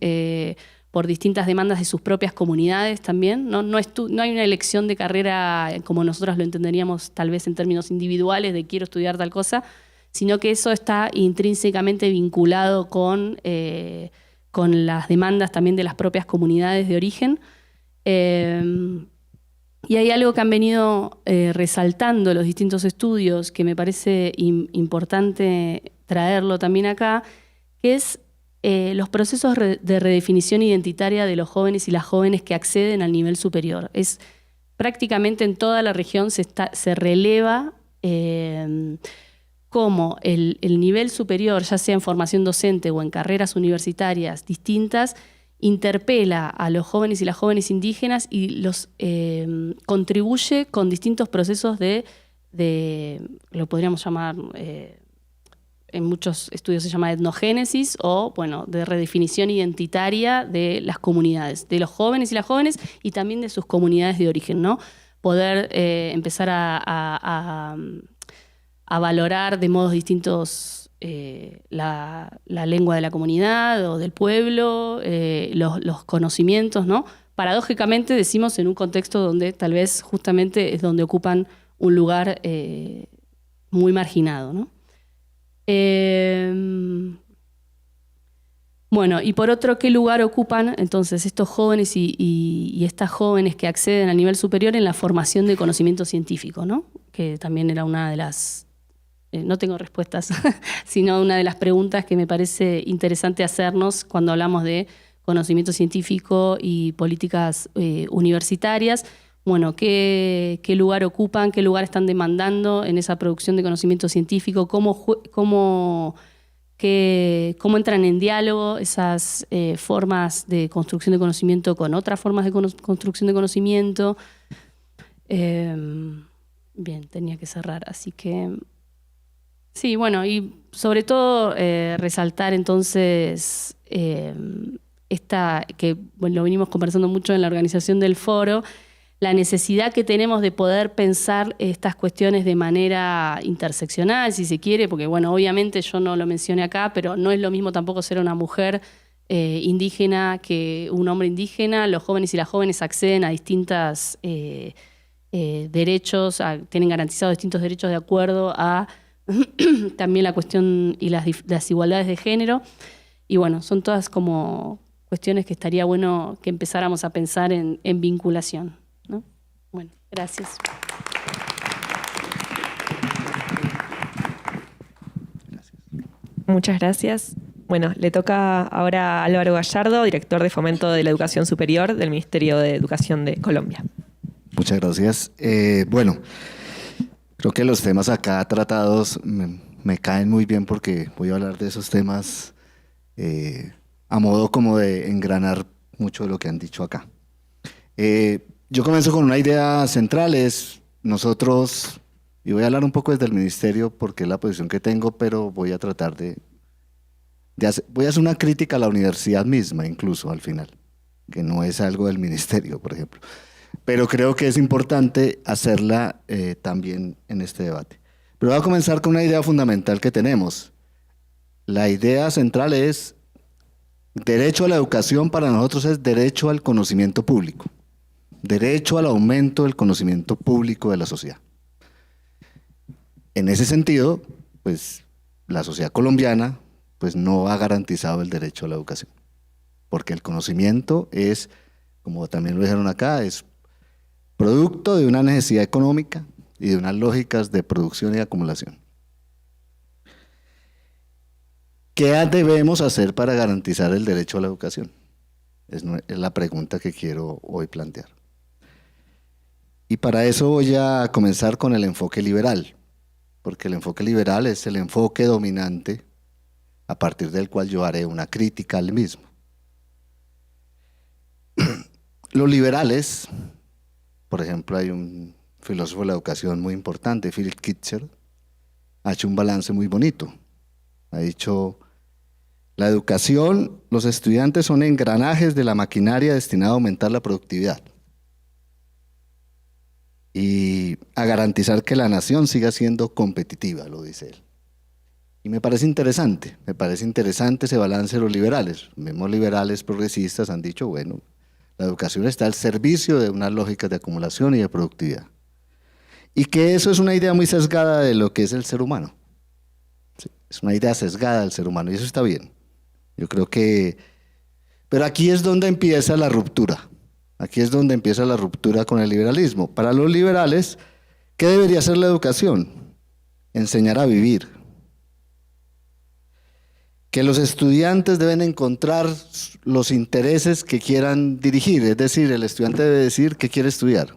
por distintas demandas de sus propias comunidades también. No hay una elección de carrera como nosotros lo entenderíamos tal vez en términos individuales de quiero estudiar tal cosa, sino que eso está intrínsecamente vinculado con las demandas también de las propias comunidades de origen. Y hay algo que han venido resaltando los distintos estudios que me parece importante traerlo también acá, que es los procesos de redefinición identitaria de los jóvenes y las jóvenes que acceden al nivel superior. Prácticamente en toda la región se releva cómo el nivel superior, ya sea en formación docente o en carreras universitarias distintas, interpela a los jóvenes y las jóvenes indígenas y los contribuye con distintos procesos lo podríamos llamar, en muchos estudios se llama etnogénesis o, bueno, de redefinición identitaria de las comunidades, de los jóvenes y las jóvenes y también de sus comunidades de origen, ¿no? Poder empezar a valorar de modos distintos la lengua de la comunidad o del pueblo, los conocimientos, ¿no? Paradójicamente decimos en un contexto donde tal vez justamente es donde ocupan un lugar muy marginado, ¿no? Bueno, y por otro, ¿qué lugar ocupan entonces estos jóvenes y estas jóvenes que acceden al nivel superior en la formación de conocimiento científico, ¿no? Que también era una de las... no tengo respuestas, sino una de las preguntas que me parece interesante hacernos cuando hablamos de conocimiento científico y políticas universitarias. Bueno, ¿qué lugar ocupan? ¿Qué lugar están demandando en esa producción de conocimiento científico? ¿Cómo entran en diálogo esas formas de construcción de conocimiento con otras formas de construcción de conocimiento? Bien, tenía que cerrar, así que... Sí, bueno, y sobre todo resaltar entonces que bueno, lo venimos conversando mucho en la organización del foro, la necesidad que tenemos de poder pensar estas cuestiones de manera interseccional, si se quiere, porque bueno, obviamente yo no lo mencioné acá, pero no es lo mismo tampoco ser una mujer indígena que un hombre indígena. Los jóvenes y las jóvenes acceden a distintos derechos, tienen garantizados distintos derechos de acuerdo a también la cuestión y las desigualdades de género. Y bueno, son todas como cuestiones que estaría bueno que empezáramos a pensar en vinculación, ¿no? Bueno, gracias. Muchas gracias. Bueno, le toca ahora a Álvaro Gallardo, director de Fomento de la Educación Superior del Ministerio de Educación de Colombia. Muchas gracias. Bueno, creo que los temas acá tratados me caen muy bien porque voy a hablar de esos temas a modo como de engranar mucho de lo que han dicho acá. Yo comienzo con una idea central, es nosotros, y voy a hablar un poco desde el ministerio porque es la posición que tengo, pero voy a tratar voy a hacer una crítica a la universidad misma incluso al final, que no es algo del ministerio, por ejemplo. Pero creo que es importante hacerla también en este debate. Pero voy a comenzar con una idea fundamental que tenemos. La idea central es derecho a la educación, para nosotros es derecho al conocimiento público, derecho al aumento del conocimiento público de la sociedad. En ese sentido, pues la sociedad colombiana pues, no ha garantizado el derecho a la educación, porque el conocimiento es, como también lo dijeron acá, es producto de una necesidad económica y de unas lógicas de producción y acumulación. ¿qué debemos hacer para garantizar el derecho a la educación? Es la pregunta que quiero hoy plantear. Y para eso voy a comenzar con el enfoque liberal, porque el enfoque liberal es el enfoque dominante a partir del cual yo haré una crítica al mismo. Los liberales, por ejemplo, hay un filósofo de la educación muy importante, Philip Kitcher, ha hecho un balance muy bonito. Ha dicho, la educación, los estudiantes son engranajes de la maquinaria destinada a aumentar la productividad y a garantizar que la nación siga siendo competitiva, lo dice él. Y me parece interesante ese balance de los liberales. Los mismos liberales progresistas han dicho, bueno, la educación está al servicio de unas lógicas de acumulación y de productividad. Y que eso es una idea muy sesgada de lo que es el ser humano. Sí, es una idea sesgada del ser humano y eso está bien. Yo creo que... Pero aquí es donde empieza la ruptura. Aquí es donde empieza la ruptura con el liberalismo. Para los liberales, ¿qué debería ser la educación? Enseñar a vivir. Que los estudiantes deben encontrar los intereses que quieran dirigir, es decir, el estudiante debe decir qué quiere estudiar.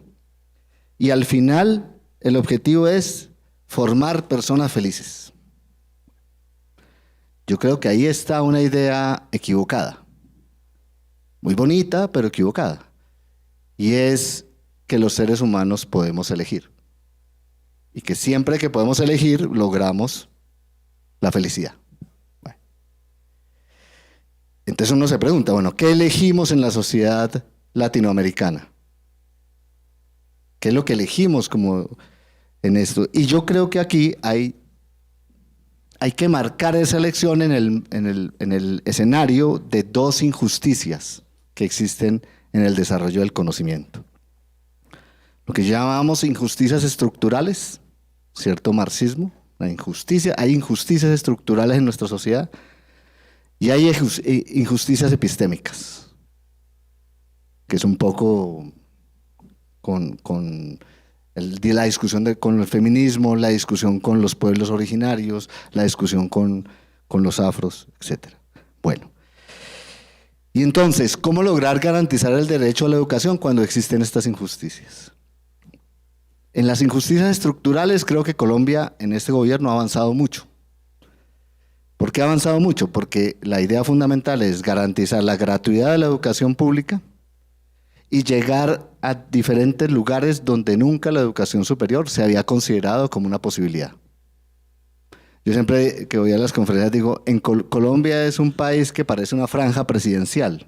Y al final, el objetivo es formar personas felices. Yo creo que ahí está una idea equivocada. Muy bonita, pero equivocada. Y es que los seres humanos podemos elegir. Y que siempre que podemos elegir, logramos la felicidad. Entonces uno se pregunta, bueno, ¿qué elegimos en la sociedad latinoamericana? ¿Qué es lo que elegimos como en esto? Y yo creo que aquí hay que marcar esa elección en el escenario de dos injusticias que existen en el desarrollo del conocimiento. Lo que llamamos injusticias estructurales, cierto marxismo, hay injusticias estructurales en nuestra sociedad. Y hay injusticias epistémicas, que es un poco con la discusión con el feminismo, la discusión con los pueblos originarios, la discusión con los afros, etc. Bueno, y entonces, ¿cómo lograr garantizar el derecho a la educación cuando existen estas injusticias? En las injusticias estructurales creo que Colombia en este gobierno ha avanzado mucho. ¿Por qué ha avanzado mucho? Porque la idea fundamental es garantizar la gratuidad de la educación pública y llegar a diferentes lugares donde nunca la educación superior se había considerado como una posibilidad. Yo siempre que voy a las conferencias digo, en Colombia es un país que parece una franja presidencial.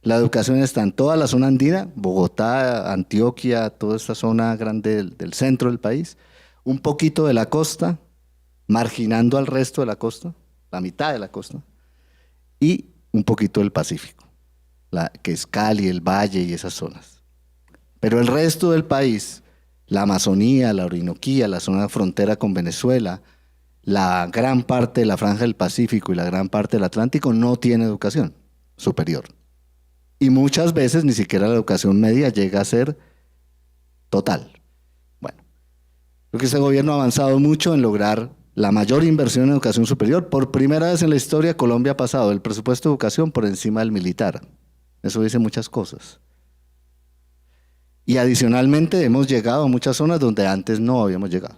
La educación está en toda la zona andina, Bogotá, Antioquia, toda esta zona grande del centro del país, un poquito de la costa, marginando al resto de la costa, la mitad de la costa, y un poquito del Pacífico, que es Cali, el Valle y esas zonas. Pero el resto del país, la Amazonía, la Orinoquía, la zona frontera con Venezuela, la gran parte de la franja del Pacífico y la gran parte del Atlántico no tiene educación superior. Y muchas veces ni siquiera la educación media llega a ser total. Bueno, creo que este gobierno ha avanzado mucho en lograr la mayor inversión en educación superior. Por primera vez en la historia, Colombia ha pasado el presupuesto de educación por encima del militar. Eso dice muchas cosas. Y adicionalmente hemos llegado a muchas zonas donde antes no habíamos llegado.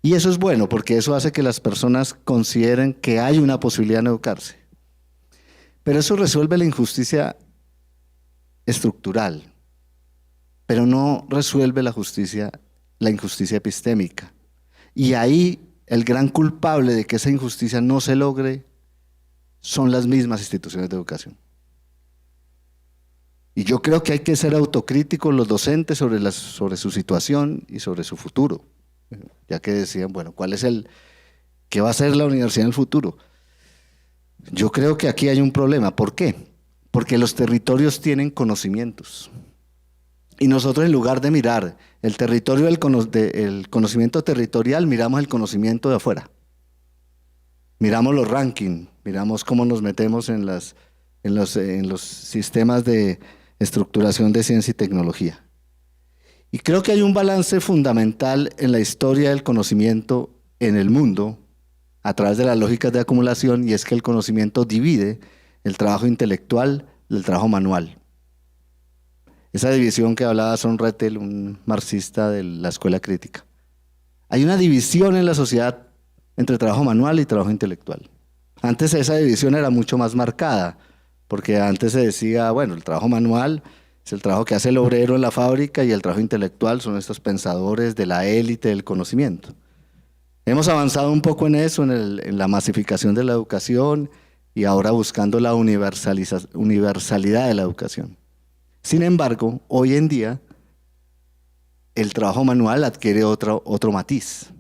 Y eso es bueno porque eso hace que las personas consideren que hay una posibilidad en educarse. Pero eso resuelve la injusticia estructural, pero no resuelve la injusticia epistémica. Y ahí el gran culpable de que esa injusticia no se logre son las mismas instituciones de educación. Y yo creo que hay que ser autocríticos los docentes sobre su situación y sobre su futuro. Ya que decían, bueno, ¿qué va a ser la universidad en el futuro? Yo creo que aquí hay un problema. ¿Por qué? Porque los territorios tienen conocimientos. Y nosotros, en lugar de mirar el territorio el conocimiento territorial, miramos el conocimiento de afuera. Miramos los rankings, miramos cómo nos metemos en los sistemas de estructuración de ciencia y tecnología. Y creo que hay un balance fundamental en la historia del conocimiento en el mundo a través de las lógicas de acumulación, y es que el conocimiento divide el trabajo intelectual del trabajo manual. Esa división que hablaba Son Rettel, un marxista de la escuela crítica. Hay una división en la sociedad entre trabajo manual y trabajo intelectual. Antes esa división era mucho más marcada, porque antes se decía, bueno, el trabajo manual es el trabajo que hace el obrero en la fábrica y el trabajo intelectual son estos pensadores de la élite del conocimiento. Hemos avanzado un poco en eso, en la masificación de la educación y ahora buscando la universalidad de la educación. Sin embargo, hoy en día el trabajo manual adquiere otro matiz.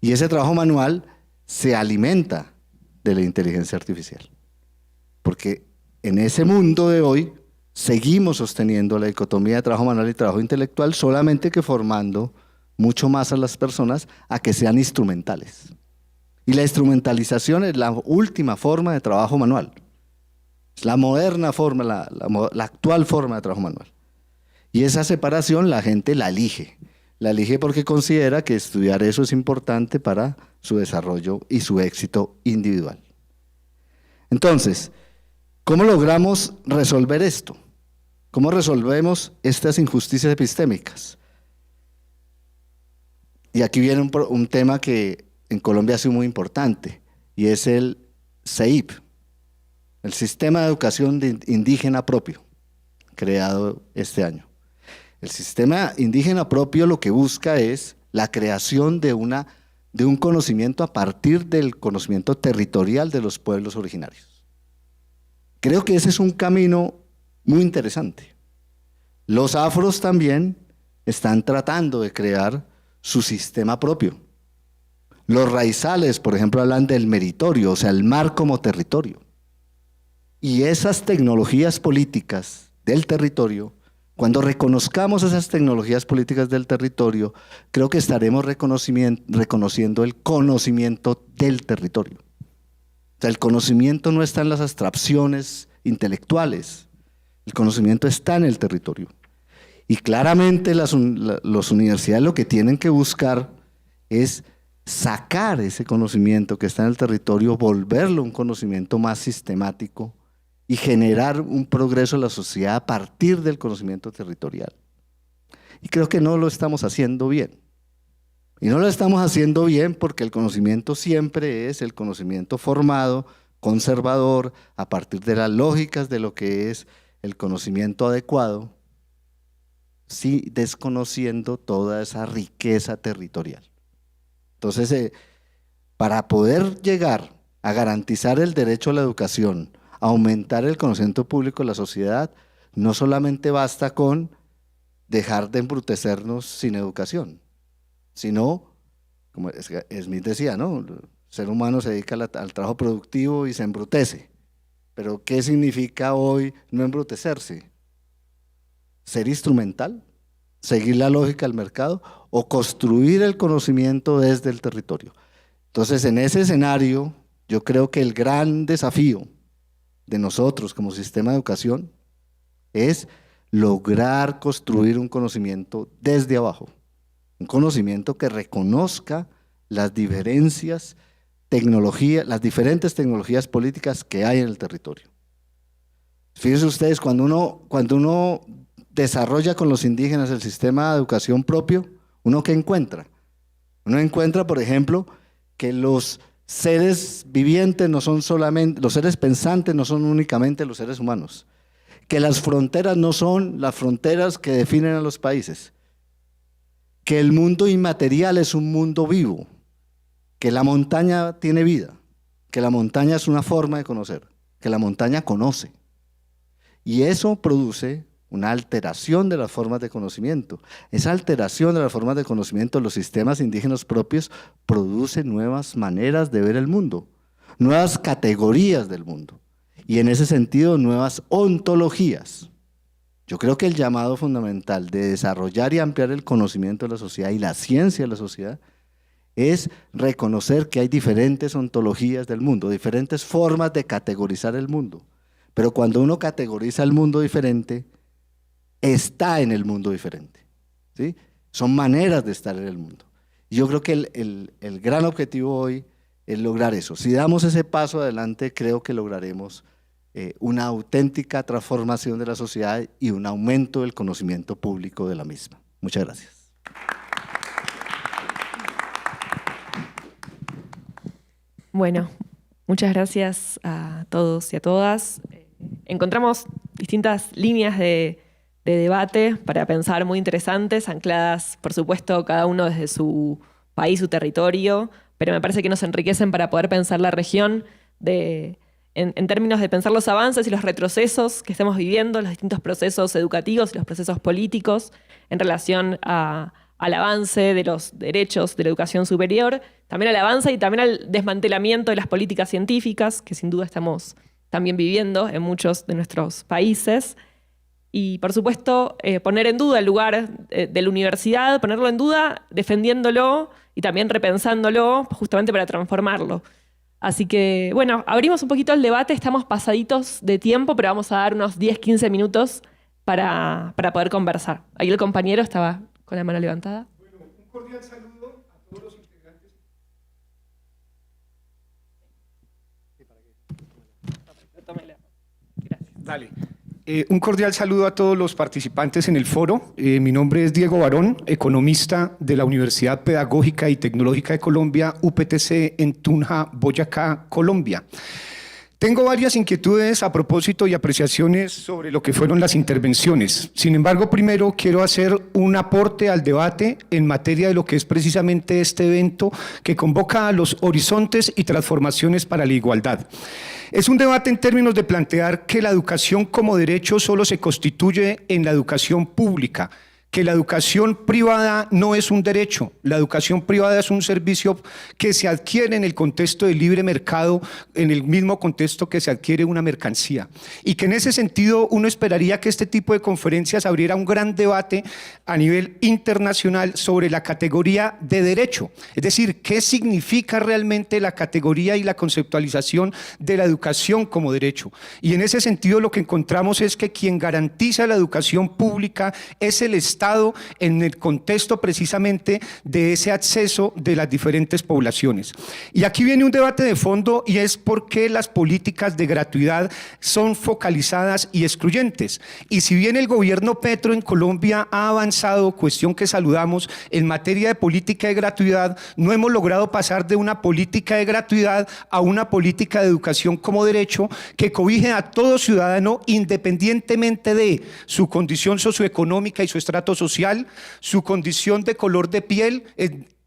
Y ese trabajo manual se alimenta de la inteligencia artificial. Porque en ese mundo de hoy seguimos sosteniendo la dicotomía de trabajo manual y trabajo intelectual, solamente que formando mucho más a las personas a que sean instrumentales. Y la instrumentalización es la última forma de trabajo manual. Es la moderna forma, la actual forma de trabajo manual. Y esa separación la gente la elige. La elige porque considera que estudiar eso es importante para su desarrollo y su éxito individual. Entonces, ¿cómo logramos resolver esto? ¿Cómo resolvemos estas injusticias epistémicas? Y aquí viene un tema que en Colombia ha sido muy importante, y es el CEIP, el Sistema de Educación Indígena Propio, creado este año. El sistema indígena propio lo que busca es la creación de un conocimiento a partir del conocimiento territorial de los pueblos originarios. Creo que ese es un camino muy interesante. Los afros también están tratando de crear su sistema propio. Los raizales, por ejemplo, hablan del meritorio, o sea, el mar como territorio. Y esas tecnologías políticas del territorio, cuando reconozcamos esas tecnologías políticas del territorio, creo que estaremos reconociendo el conocimiento del territorio. O sea, el conocimiento no está en las abstracciones intelectuales, el conocimiento está en el territorio. Y claramente las universidades lo que tienen que buscar es sacar ese conocimiento que está en el territorio, volverlo un conocimiento más sistemático y generar un progreso en la sociedad a partir del conocimiento territorial. Y creo que no lo estamos haciendo bien. Y no lo estamos haciendo bien porque el conocimiento siempre es el conocimiento formado, conservador, a partir de las lógicas de lo que es el conocimiento adecuado, sí desconociendo toda esa riqueza territorial. Entonces, para poder llegar a garantizar el derecho a la educación, aumentar el conocimiento público de la sociedad, no solamente basta con dejar de embrutecernos sin educación, sino, como Smith decía, ¿no? El ser humano se dedica al trabajo productivo y se embrutece. Pero ¿qué significa hoy no embrutecerse? ¿Ser instrumental? ¿Seguir la lógica del mercado? ¿O construir el conocimiento desde el territorio? Entonces, en ese escenario, yo creo que el gran desafío de nosotros como sistema de educación es lograr construir un conocimiento desde abajo, un conocimiento que reconozca las diferencias, las diferentes tecnologías políticas que hay en el territorio. Fíjense ustedes, cuando uno desarrolla con los indígenas el sistema de educación propio, ¿uno qué encuentra? Uno encuentra, por ejemplo, que los seres vivientes no son solamente, los seres pensantes no son únicamente los seres humanos, que las fronteras no son las fronteras que definen a los países, que el mundo inmaterial es un mundo vivo, que la montaña tiene vida, que la montaña es una forma de conocer, que la montaña conoce. Y eso produce una alteración de las formas de conocimiento. Esa alteración de las formas de conocimiento de los sistemas indígenas propios produce nuevas maneras de ver el mundo, nuevas categorías del mundo y en ese sentido nuevas ontologías. Yo creo que el llamado fundamental de desarrollar y ampliar el conocimiento de la sociedad y la ciencia de la sociedad es reconocer que hay diferentes ontologías del mundo, diferentes formas de categorizar el mundo. Pero cuando uno categoriza el mundo diferente, está en el mundo diferente, ¿sí? Son maneras de estar en el mundo. Y yo creo que el gran objetivo hoy es lograr eso. Si damos ese paso adelante, creo que lograremos una auténtica transformación de la sociedad y un aumento del conocimiento público de la misma. Muchas gracias. Bueno, muchas gracias a todos y a todas. Encontramos distintas líneas de debate para pensar muy interesantes, ancladas, por supuesto, cada uno desde su país, su territorio, pero me parece que nos enriquecen para poder pensar la región en términos de pensar los avances y los retrocesos que estamos viviendo, los distintos procesos educativos y los procesos políticos en relación al avance de los derechos de la educación superior, también al avance y también al desmantelamiento de las políticas científicas, que sin duda estamos también viviendo en muchos de nuestros países. Y, por supuesto, poner en duda el lugar de la universidad, ponerlo en duda, defendiéndolo y también repensándolo justamente para transformarlo. Así que, bueno, abrimos un poquito el debate, estamos pasaditos de tiempo, pero vamos a dar unos 10-15 minutos para poder conversar. Ahí el compañero estaba con la mano levantada. Bueno, un cordial saludo a todos los integrantes. Gracias. Dale. Un cordial saludo a todos los participantes en el foro. Mi nombre es Diego Barón, economista de la Universidad Pedagógica y Tecnológica de Colombia, UPTC, en Tunja, Boyacá, Colombia. Tengo varias inquietudes a propósito y apreciaciones sobre lo que fueron las intervenciones. Sin embargo, primero quiero hacer un aporte al debate en materia de lo que es precisamente este evento que convoca a los horizontes y transformaciones para la igualdad. Es un debate en términos de plantear que la educación como derecho solo se constituye en la educación pública, que la educación privada no es un derecho, la educación privada es un servicio que se adquiere en el contexto del libre mercado, en el mismo contexto que se adquiere una mercancía. Y que en ese sentido uno esperaría que este tipo de conferencias abriera un gran debate a nivel internacional sobre la categoría de derecho, es decir, qué significa realmente la categoría y la conceptualización de la educación como derecho. Y en ese sentido lo que encontramos es que quien garantiza la educación pública es el Estado en el contexto precisamente de ese acceso de las diferentes poblaciones. Y aquí viene un debate de fondo y es por qué las políticas de gratuidad son focalizadas y excluyentes. Y si bien el gobierno Petro en Colombia ha avanzado, cuestión que saludamos, en materia de política de gratuidad, no hemos logrado pasar de una política de gratuidad a una política de educación como derecho que cobije a todo ciudadano independientemente de su condición socioeconómica y su estrato social, su condición de color de piel,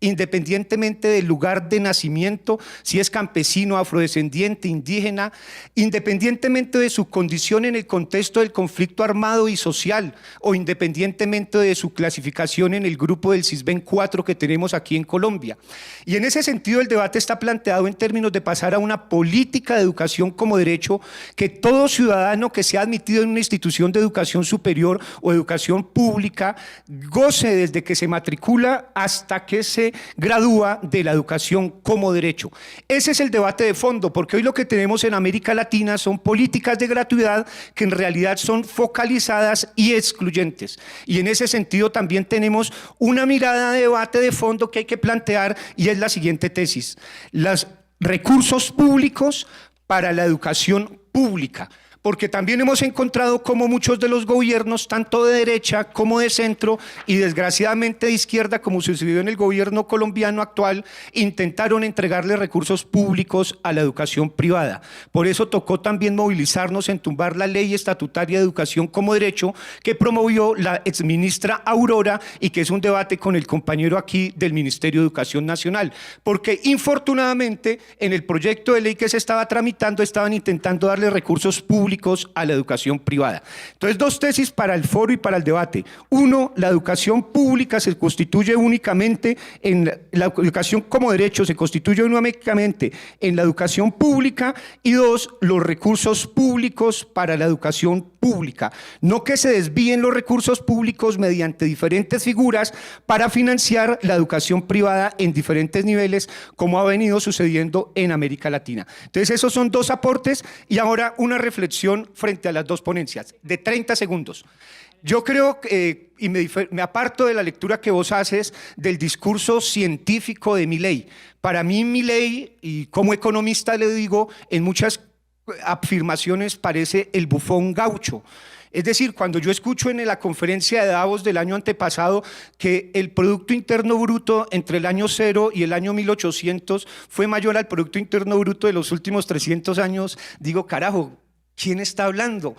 independientemente del lugar de nacimiento, si es campesino, afrodescendiente, indígena, independientemente de su condición en el contexto del conflicto armado y social, o independientemente de su clasificación en el grupo del CISBEN 4 que tenemos aquí en Colombia. Y en ese sentido el debate está planteado en términos de pasar a una política de educación como derecho, que todo ciudadano que sea admitido en una institución de educación superior o educación pública goce desde que se matricula hasta que se gradúa de la educación como derecho. Ese es el debate de fondo, porque hoy lo que tenemos en América Latina son políticas de gratuidad que en realidad son focalizadas y excluyentes. Y en ese sentido también tenemos una mirada de debate de fondo que hay que plantear y es la siguiente tesis: los recursos públicos para la educación pública. Porque también hemos encontrado cómo muchos de los gobiernos, tanto de derecha como de centro y desgraciadamente de izquierda, como sucedió en el gobierno colombiano actual, intentaron entregarle recursos públicos a la educación privada. Por eso tocó también movilizarnos en tumbar la ley estatutaria de educación como derecho que promovió la exministra Aurora y que es un debate con el compañero aquí del Ministerio de Educación Nacional. Porque infortunadamente en el proyecto de ley que se estaba tramitando estaban intentando darle recursos públicos a la educación privada. Entonces, dos tesis para el foro y para el debate. Uno, la educación pública se constituye únicamente en la educación como derecho, se constituye únicamente en la educación pública. Y dos, los recursos públicos para la educación pública. No que se desvíen los recursos públicos mediante diferentes figuras para financiar la educación privada en diferentes niveles, como ha venido sucediendo en América Latina. Entonces, esos son dos aportes y ahora una reflexión frente a las dos ponencias de 30 segundos. Yo creo que, y me aparto de la lectura que vos haces del discurso científico de Milei. Para mí Milei, y como economista le digo, en muchas afirmaciones parece el bufón gaucho. Es decir, cuando yo escucho en la conferencia de Davos del año antepasado que el Producto Interno Bruto entre el año 0 y el año 1800 fue mayor al Producto Interno Bruto de los últimos 300 años, digo, carajo, ¿quién está hablando?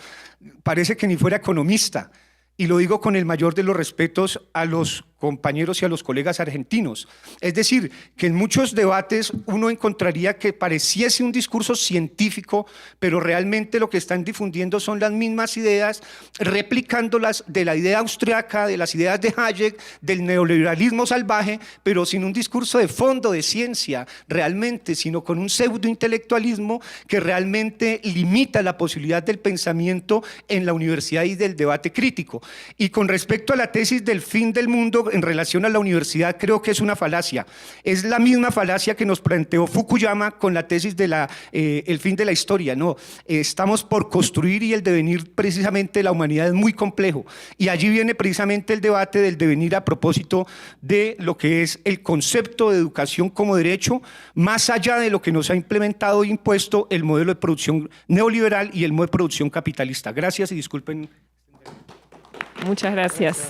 Parece que ni fuera economista. Y lo digo con el mayor de los respetos a los compañeros y a los colegas argentinos. Es decir, que en muchos debates uno encontraría que pareciese un discurso científico, pero realmente lo que están difundiendo son las mismas ideas, replicándolas de la idea austriaca, de las ideas de Hayek, del neoliberalismo salvaje, pero sin un discurso de fondo, de ciencia, realmente, sino con un pseudointelectualismo que realmente limita la posibilidad del pensamiento en la universidad y del debate crítico. Y con respecto a la tesis del fin del mundo en relación a la universidad, creo que es una falacia. Es la misma falacia que nos planteó Fukuyama con la tesis de el fin de la historia. No, estamos por construir y el devenir precisamente de la humanidad es muy complejo. Y allí viene precisamente el debate del devenir a propósito de lo que es el concepto de educación como derecho, más allá de lo que nos ha implementado e impuesto el modelo de producción neoliberal y el modelo de producción capitalista. Gracias y disculpen. Muchas gracias.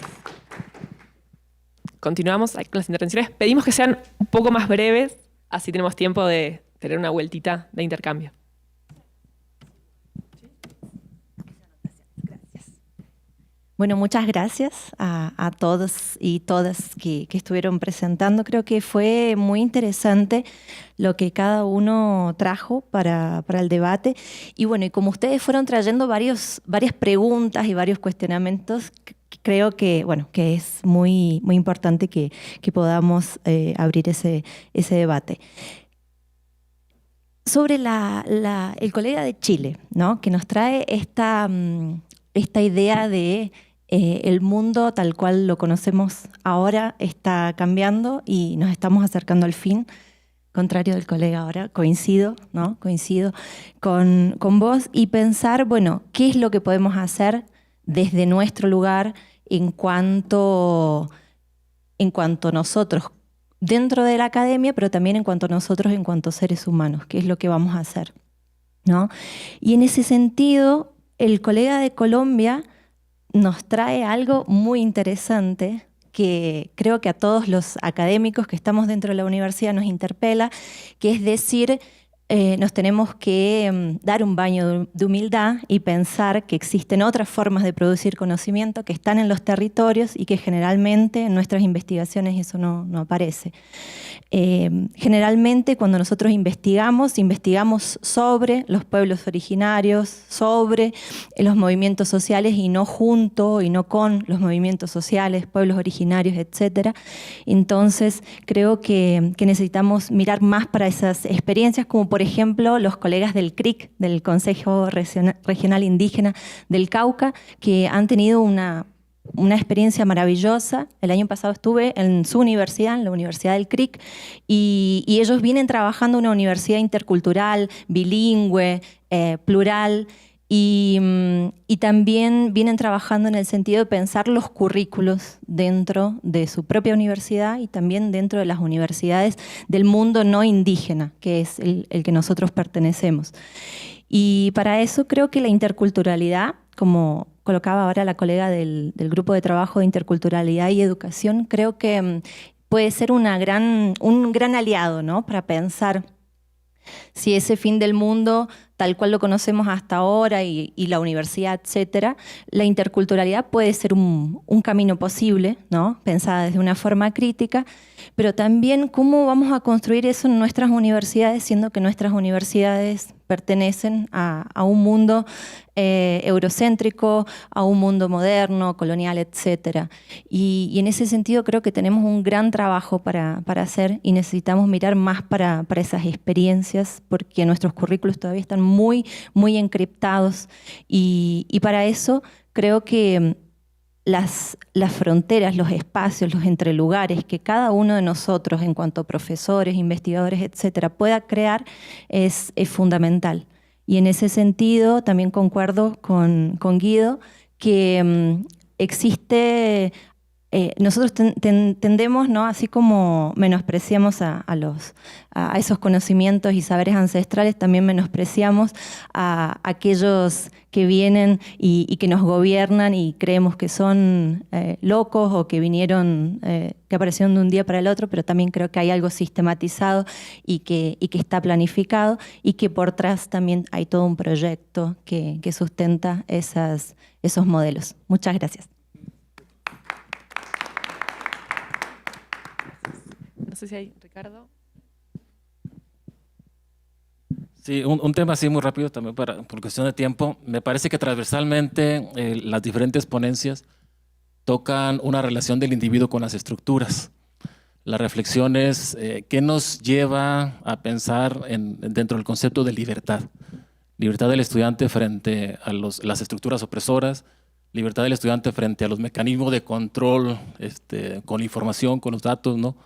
Continuamos con las intervenciones. Pedimos que sean un poco más breves, así tenemos tiempo de tener una vueltita de intercambio. Bueno, muchas gracias a todos y todas que estuvieron presentando. Creo que fue muy interesante lo que cada uno trajo para el debate. Y bueno, y como ustedes fueron trayendo varias preguntas y varios cuestionamientos, creo que, bueno, que es muy importante que podamos abrir ese debate. Sobre el colega de Chile, ¿no? Que nos trae esta idea de el mundo tal cual lo conocemos ahora está cambiando y nos estamos acercando al fin. Contrario del colega ahora, coincido, ¿no? Coincido con vos y pensar, bueno, ¿qué es lo que podemos hacer desde nuestro lugar en cuanto nosotros dentro de la academia, pero también en cuanto a nosotros, en cuanto a seres humanos? ¿Qué es lo que vamos a hacer? ¿No? Y en ese sentido, el colega de Colombia nos trae algo muy interesante que creo que a todos los académicos que estamos dentro de la universidad nos interpela, que es decir, nos tenemos que dar un baño de humildad y pensar que existen otras formas de producir conocimiento que están en los territorios y que generalmente en nuestras investigaciones eso no aparece. Generalmente cuando nosotros investigamos sobre los pueblos originarios, sobre los movimientos sociales y no junto y no con los movimientos sociales, pueblos originarios, etc. Entonces creo que necesitamos mirar más para esas experiencias, como por ejemplo los colegas del CRIC, del Consejo Regional Indígena del Cauca, que han tenido una experiencia maravillosa. El año pasado estuve en su universidad, en la Universidad del CRIC, y ellos vienen trabajando en una universidad intercultural, bilingüe, plural, y también vienen trabajando en el sentido de pensar los currículos dentro de su propia universidad y también dentro de las universidades del mundo no indígena, que es el que nosotros pertenecemos. Y para eso creo que la interculturalidad, como colocaba ahora la colega del Grupo de Trabajo de Interculturalidad y Educación, creo que puede ser un gran aliado, ¿no? Para pensar si ese fin del mundo, tal cual lo conocemos hasta ahora, y la universidad, etcétera, la interculturalidad puede ser un camino posible, ¿no? Pensada desde una forma crítica, pero también cómo vamos a construir eso en nuestras universidades, siendo que nuestras universidades pertenecen a un mundo eurocéntrico, a un mundo moderno, colonial, etc. Y en ese sentido creo que tenemos un gran trabajo para hacer y necesitamos mirar más para esas experiencias, porque nuestros currículos todavía están muy encriptados y para eso creo que las fronteras, los espacios, los entrelugares que cada uno de nosotros en cuanto a profesores, investigadores, etcétera, pueda crear es fundamental. Y en ese sentido también concuerdo con Guido que existe... nosotros tendemos, ¿no? Así como menospreciamos a esos conocimientos y saberes ancestrales, también menospreciamos a aquellos que vienen y que nos gobiernan y creemos que son locos o que vinieron, que aparecieron de un día para el otro, pero también creo que hay algo sistematizado y que está planificado y que por atrás también hay todo un proyecto que sustenta esos modelos. Muchas gracias. No sé si hay, Ricardo. Sí, un tema así muy rápido también por cuestión de tiempo. Me parece que transversalmente las diferentes ponencias tocan una relación del individuo con las estructuras. La reflexión es qué nos lleva a pensar dentro del concepto de libertad. Libertad del estudiante frente a las estructuras opresoras, libertad del estudiante frente a los mecanismos de control con la información, con los datos, ¿no?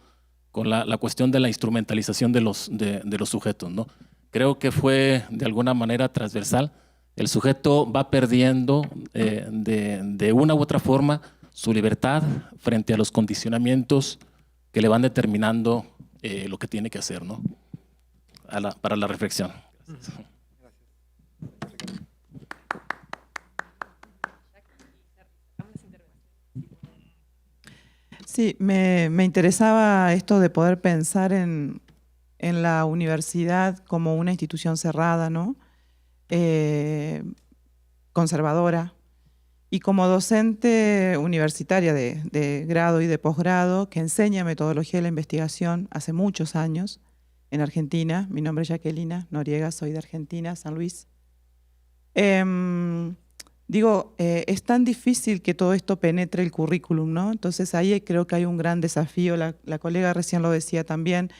Con la cuestión de la instrumentalización de los sujetos, ¿no? Creo que fue de alguna manera transversal. El sujeto va perdiendo de una u otra forma su libertad frente a los condicionamientos que le van determinando lo que tiene que hacer, ¿no? Para la reflexión. Gracias. Sí, me interesaba esto de poder pensar en la universidad como una institución cerrada, ¿no? Conservadora. Y como docente universitaria de grado y de posgrado, que enseña metodología de la investigación hace muchos años en Argentina. Mi nombre es Jacquelina Noriega, soy de Argentina, San Luis. Es tan difícil que todo esto penetre el currículum, ¿no? Entonces ahí creo que hay un gran desafío, la colega recién lo decía también.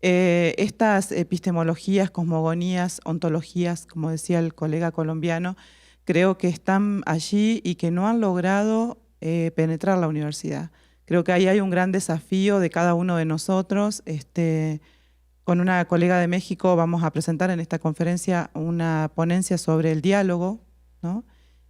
Estas epistemologías, cosmogonías, ontologías, como decía el colega colombiano, creo que están allí y que no han logrado penetrar la universidad. Creo que ahí hay un gran desafío de cada uno de nosotros. Con una colega de México vamos a presentar en esta conferencia una ponencia sobre el diálogo, ¿no?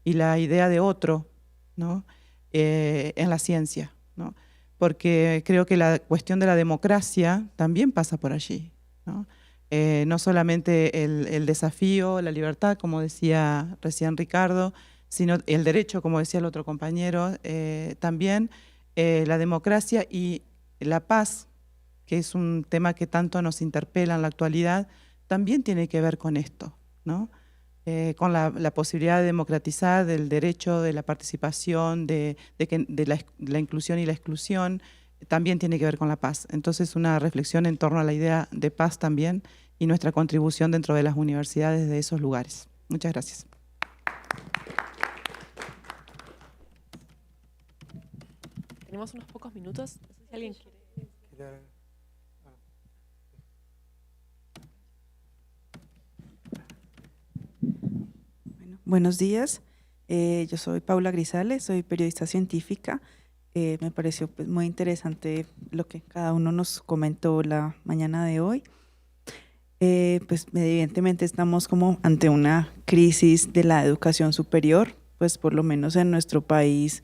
Y la idea de otro, ¿no? En la ciencia, ¿no? Porque creo que la cuestión de la democracia también pasa por allí, ¿no? No solamente el desafío, la libertad, como decía recién Ricardo, sino el derecho, como decía el otro compañero, también la democracia y la paz, que es un tema que tanto nos interpela en la actualidad, también tiene que ver con esto, ¿no? Con la posibilidad de democratizar, del derecho, de la participación, de la inclusión y la exclusión, también tiene que ver con la paz. Entonces, una reflexión en torno a la idea de paz también y nuestra contribución dentro de las universidades de esos lugares. Muchas gracias. Tenemos unos pocos minutos. No sé si alguien quiere. Buenos días, yo soy Paula Grisales, soy periodista científica. Me pareció pues, muy interesante lo que cada uno nos comentó la mañana de hoy. Pues evidentemente estamos como ante una crisis de la educación superior, pues por lo menos en nuestro país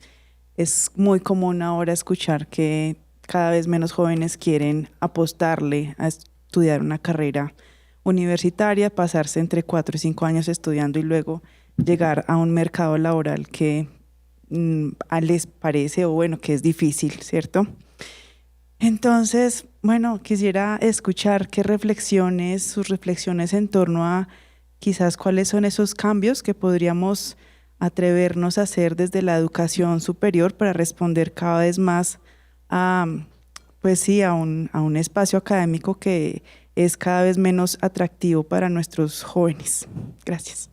es muy común ahora escuchar que cada vez menos jóvenes quieren apostarle a estudiar una carrera universitaria, pasarse entre 4 y 5 años estudiando y luego llegar a un mercado laboral que les parece o bueno, que es difícil, ¿cierto? Entonces, bueno, quisiera escuchar sus reflexiones en torno a quizás cuáles son esos cambios que podríamos atrevernos a hacer desde la educación superior para responder cada vez más a, pues sí, a un espacio académico que es cada vez menos atractivo para nuestros jóvenes. Gracias.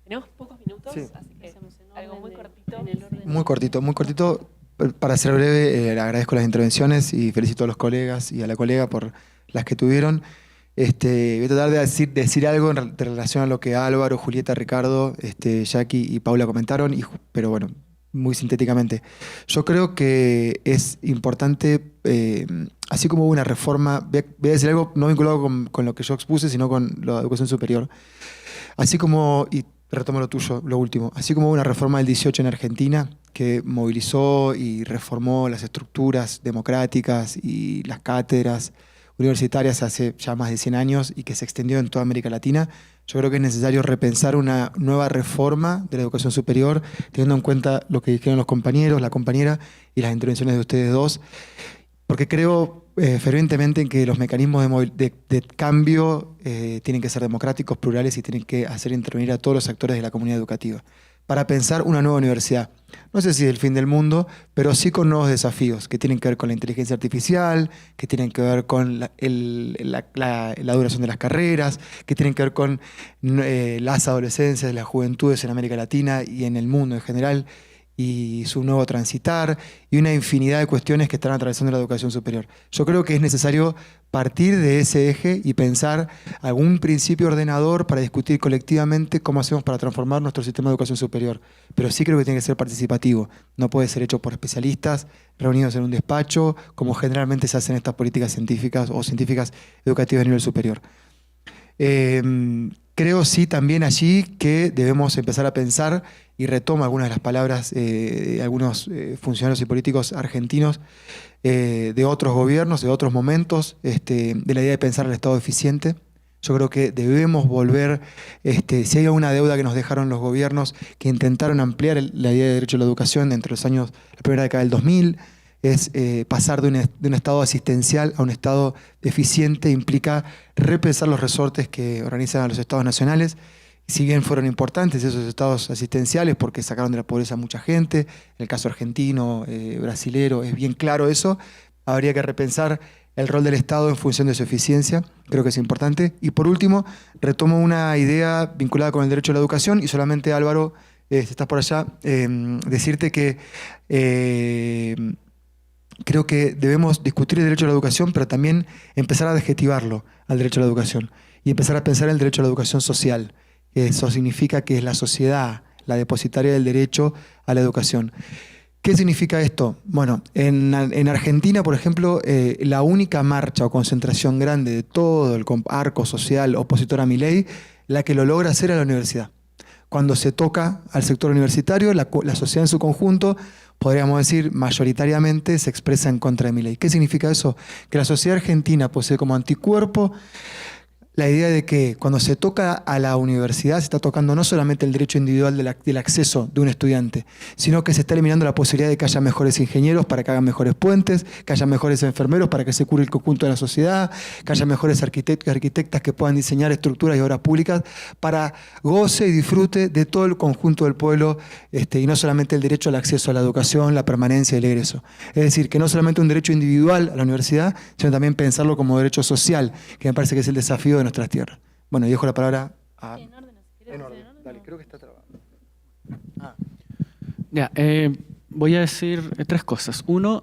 Tenemos pocos minutos, sí. Así que algo muy cortito. Muy cortito. Para ser breve, le agradezco las intervenciones y felicito a los colegas y a la colega por las que tuvieron. Voy a tratar de decir algo en relación a lo que Álvaro, Julieta, Ricardo, Jackie y Paula comentaron, pero bueno, muy sintéticamente. Yo creo que es importante, así como hubo una reforma, voy a decir algo no vinculado con lo que yo expuse, sino con la educación superior. Así como, y retomo lo tuyo, lo último. Así como hubo una reforma del 18 en Argentina que movilizó y reformó las estructuras democráticas y las cátedras universitarias hace ya más de 100 años y que se extendió en toda América Latina, yo creo que es necesario repensar una nueva reforma de la educación superior, teniendo en cuenta lo que dijeron los compañeros, la compañera y las intervenciones de ustedes dos, porque creo fervientemente en que los mecanismos de cambio tienen que ser democráticos, plurales y tienen que hacer intervenir a todos los actores de la comunidad educativa para pensar una nueva universidad. No sé si es el fin del mundo, pero sí con nuevos desafíos que tienen que ver con la inteligencia artificial, que tienen que ver con la duración de las carreras, que tienen que ver con las adolescencias, las juventudes en América Latina y en el mundo en general, y su nuevo transitar, y una infinidad de cuestiones que están atravesando la educación superior. Yo creo que es necesario partir de ese eje y pensar algún principio ordenador para discutir colectivamente cómo hacemos para transformar nuestro sistema de educación superior. Pero sí creo que tiene que ser participativo, no puede ser hecho por especialistas reunidos en un despacho, como generalmente se hacen estas políticas científicas o científicas educativas a nivel superior. Creo sí también allí que debemos empezar a pensar, y retomo algunas de las palabras de algunos funcionarios y políticos argentinos de otros gobiernos, de otros momentos, de la idea de pensar el Estado eficiente. Yo creo que debemos volver, si hay alguna deuda que nos dejaron los gobiernos que intentaron ampliar la idea de derecho a la educación entre los años, la primera década del 2000, es pasar de un estado asistencial a un estado eficiente, implica repensar los resortes que organizan a los estados nacionales. Si bien fueron importantes esos estados asistenciales porque sacaron de la pobreza a mucha gente, en el caso argentino, brasilero, es bien claro eso, habría que repensar el rol del Estado en función de su eficiencia, creo que es importante. Y por último, retomo una idea vinculada con el derecho a la educación, y solamente, Álvaro, si estás por allá, decirte que creo que debemos discutir el derecho a la educación, pero también empezar a adjetivarlo al derecho a la educación y empezar a pensar en el derecho a la educación social. Eso significa que es la sociedad la depositaria del derecho a la educación. ¿Qué significa esto? Bueno, en Argentina, por ejemplo, la única marcha o concentración grande de todo el arco social opositor a Milei, la que lo logra hacer a la universidad. Cuando se toca al sector universitario, la sociedad en su conjunto, podríamos decir, mayoritariamente se expresa en contra de Milei. ¿Qué significa eso? Que la sociedad argentina posee como anticuerpo la idea de que cuando se toca a la universidad se está tocando no solamente el derecho individual del acceso de un estudiante, sino que se está eliminando la posibilidad de que haya mejores ingenieros para que hagan mejores puentes, que haya mejores enfermeros para que se cure el conjunto de la sociedad, que haya mejores arquitectos y arquitectas que puedan diseñar estructuras y obras públicas para goce y disfrute de todo el conjunto del pueblo, y no solamente el derecho al acceso a la educación, la permanencia y el egreso. Es decir, que no solamente un derecho individual a la universidad, sino también pensarlo como derecho social, que me parece que es el desafío de nuestras tierras. Bueno, y dejo la palabra a... En orden. Dale, creo que está trabado. Ya, voy a decir tres cosas. Uno,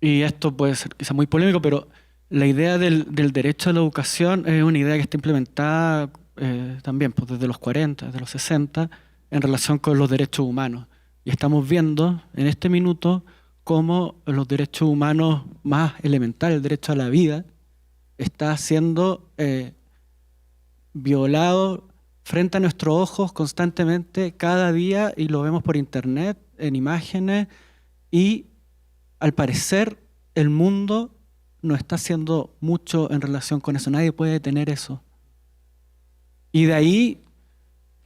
y esto puede ser quizá muy polémico, pero la idea del derecho a la educación es una idea que está implementada también pues, desde los 40, desde los 60, en relación con los derechos humanos. Y estamos viendo en este minuto cómo los derechos humanos más elementales, el derecho a la vida, está siendo violado frente a nuestros ojos constantemente, cada día, y lo vemos por internet, en imágenes, y al parecer el mundo no está haciendo mucho en relación con eso. Nadie puede detener eso. Y de ahí,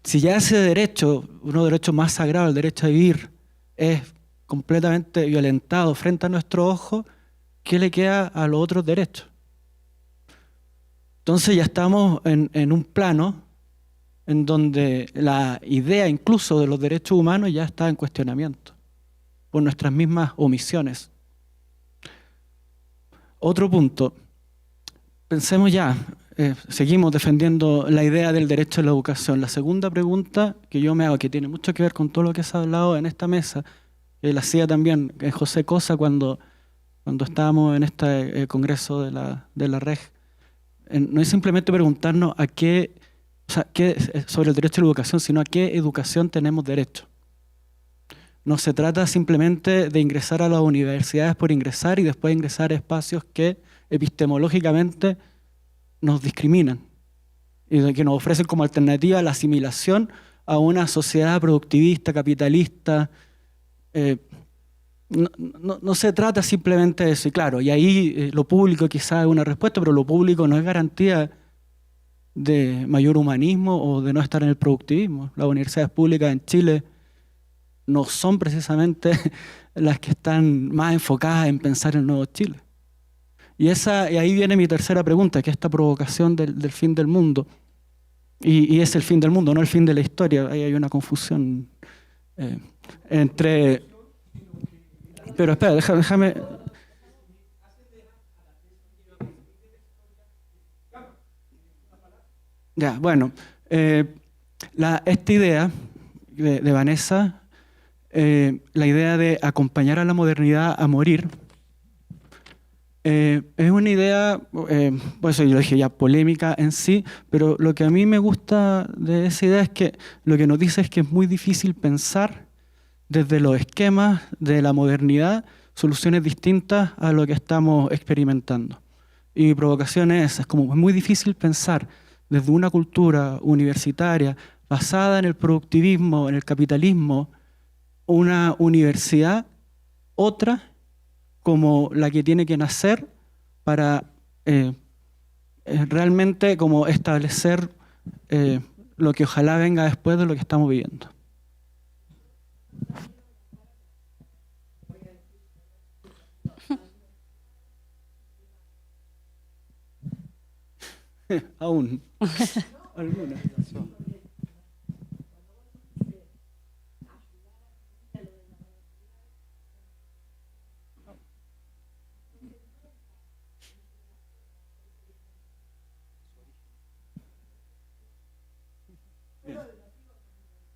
si ya ese derecho, uno de los derechos más sagrados, el derecho a vivir, es completamente violentado frente a nuestros ojos, ¿qué le queda a los otros derechos? Entonces ya estamos en un plano en donde la idea incluso de los derechos humanos ya está en cuestionamiento por nuestras mismas omisiones. Otro punto, pensemos ya, seguimos defendiendo la idea del derecho a la educación. La segunda pregunta que yo me hago, que tiene mucho que ver con todo lo que se ha hablado en esta mesa, que la hacía también José Cosa cuando estábamos en este congreso de la REG, no es simplemente preguntarnos qué sobre el derecho a la educación, sino a qué educación tenemos derecho. No se trata simplemente de ingresar a las universidades por ingresar y después ingresar a espacios que epistemológicamente nos discriminan. y que nos ofrecen como alternativa la asimilación a una sociedad productivista, capitalista. No se trata simplemente de eso, y claro, y ahí lo público quizás es una respuesta, pero lo público no es garantía de mayor humanismo o de no estar en el productivismo. Las universidades públicas en Chile no son precisamente las que están más enfocadas en pensar el nuevo Chile. Y ahí viene mi tercera pregunta, que es esta provocación del fin del mundo. Y es el fin del mundo, no el fin de la historia. Ahí hay una confusión entre... Pero espera, déjame... Ya, bueno, esta idea de Vanessa, la idea de acompañar a la modernidad a morir, es una idea, por eso yo dije ya polémica en sí, pero lo que a mí me gusta de esa idea es que lo que nos dice es que es muy difícil pensar desde los esquemas de la modernidad soluciones distintas a lo que estamos experimentando. Y mi provocación es esa, es como es muy difícil pensar desde una cultura universitaria basada en el productivismo, en el capitalismo, una universidad, otra como la que tiene que nacer para realmente como establecer lo que ojalá venga después de lo que estamos viviendo. Aún. Alguna.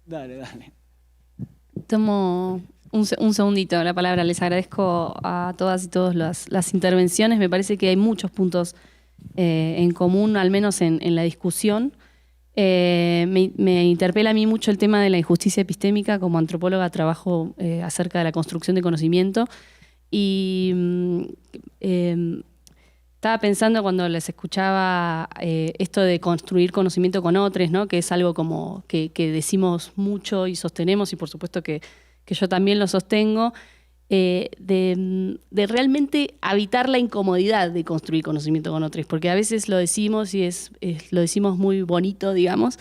Dale. Tomo un segundito la palabra. Les agradezco a todas y todos las intervenciones. Me parece que hay muchos puntos en común, al menos en la discusión. Me interpela a mí mucho el tema de la injusticia epistémica. Como antropóloga trabajo acerca de la construcción de conocimiento y estaba pensando cuando les escuchaba esto de construir conocimiento con otros, ¿no? Que es algo como que decimos mucho y sostenemos, y por supuesto que yo también lo sostengo, de realmente evitar la incomodidad de construir conocimiento con otros, porque a veces lo decimos y lo decimos muy bonito, digamos,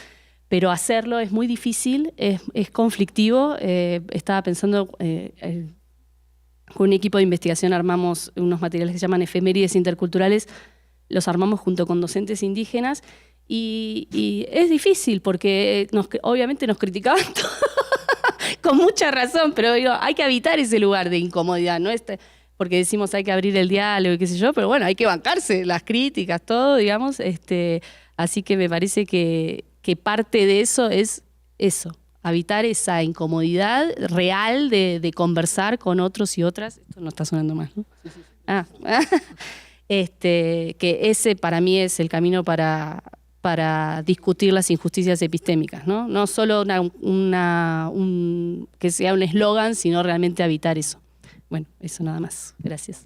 pero hacerlo es muy difícil, es conflictivo. Estaba pensando... con un equipo de investigación armamos unos materiales que se llaman efemérides interculturales, los armamos junto con docentes indígenas y es difícil porque obviamente nos criticaban todo, con mucha razón, pero digo, hay que evitar ese lugar de incomodidad, ¿no? Porque decimos hay que abrir el diálogo y qué sé yo, pero bueno, hay que bancarse las críticas, todo, digamos. Así que me parece que parte de eso es eso. Evitar esa incomodidad real de conversar con otros y otras. Esto no está sonando más, ¿no? Sí. Que ese para mí es el camino para discutir las injusticias epistémicas, ¿no? No solo que sea un eslogan, sino realmente evitar eso. Bueno, eso nada más. Gracias.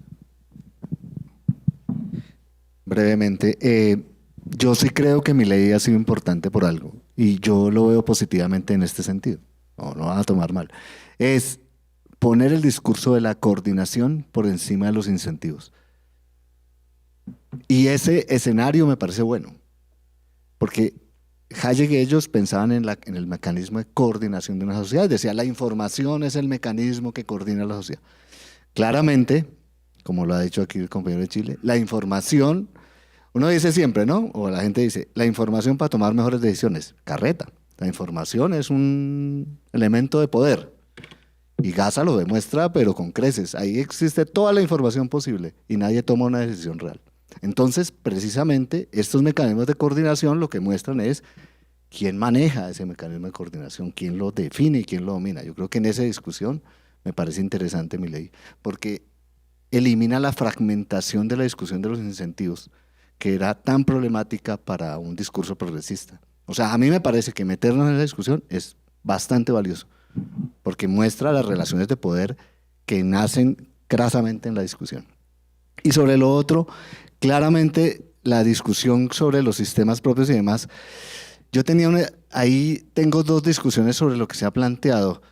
Brevemente, yo sí creo que mi ley ha sido importante por algo. Y yo lo veo positivamente en este sentido, no van a tomar mal, es poner el discurso de la coordinación por encima de los incentivos. Y ese escenario me parece bueno, porque Hayek y ellos pensaban en el mecanismo de coordinación de una sociedad, decía la información es el mecanismo que coordina la sociedad. Claramente, como lo ha dicho aquí el compañero de Chile, la información... Uno dice siempre, ¿no? O la gente dice, la información para tomar mejores decisiones. Carreta. La información es un elemento de poder. Y Gaza lo demuestra, pero con creces. Ahí existe toda la información posible y nadie toma una decisión real. Entonces, precisamente, estos mecanismos de coordinación lo que muestran es quién maneja ese mecanismo de coordinación, quién lo define y quién lo domina. Yo creo que en esa discusión me parece interesante mi ley, porque elimina la fragmentación de la discusión de los incentivos, que era tan problemática para un discurso progresista. O sea, a mí me parece que meternos en esa discusión es bastante valioso, porque muestra las relaciones de poder que nacen crasamente en la discusión. Y sobre lo otro, claramente la discusión sobre los sistemas propios y demás, yo ahí tengo dos discusiones sobre lo que se ha planteado.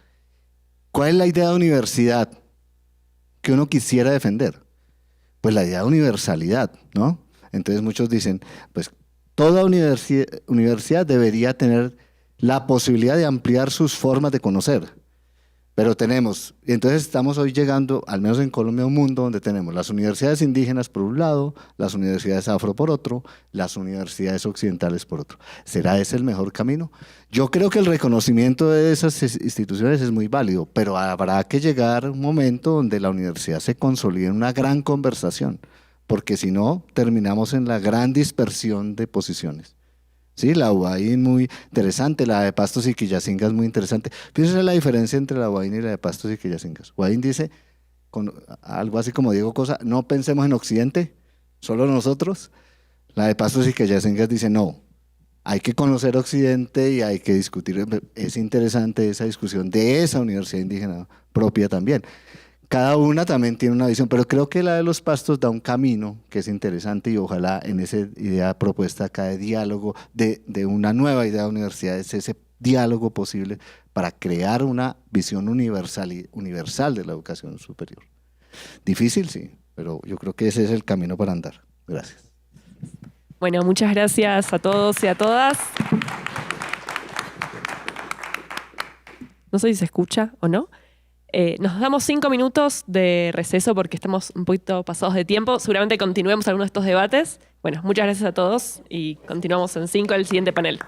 ¿Cuál es la idea de universidad que uno quisiera defender? Pues la idea de universalidad, ¿no? Entonces muchos dicen, pues toda universidad debería tener la posibilidad de ampliar sus formas de conocer. Pero entonces estamos hoy llegando, al menos en Colombia, a un mundo donde tenemos las universidades indígenas por un lado, las universidades afro por otro, las universidades occidentales por otro. ¿Será ese el mejor camino? Yo creo que el reconocimiento de esas instituciones es muy válido, pero habrá que llegar a un momento donde la universidad se consolide en una gran conversación, porque si no, terminamos en la gran dispersión de posiciones. Sí, la UAIN muy interesante, la de Pastos y Quillacingas muy interesante. Fíjense la diferencia entre la UAIN y la de Pastos y Quillacingas. UAIN dice, algo así como Diego Cosa, no pensemos en Occidente, solo nosotros. La de Pastos y Quillacingas dice, no, hay que conocer Occidente y hay que discutir. Es interesante esa discusión de esa universidad indígena propia también. Cada una también tiene una visión, pero creo que la de los Pastos da un camino que es interesante y ojalá en esa idea propuesta acá de diálogo, de una nueva idea de universidad, es ese diálogo posible para crear una visión universal de la educación superior. Difícil, sí, pero yo creo que ese es el camino para andar. Gracias. Bueno, muchas gracias a todos y a todas. No sé si se escucha o no. Nos damos 5 minutos de receso porque estamos un poquito pasados de tiempo. Seguramente continuemos algunos de estos debates. Bueno, muchas gracias a todos y continuamos en 5 el siguiente panel.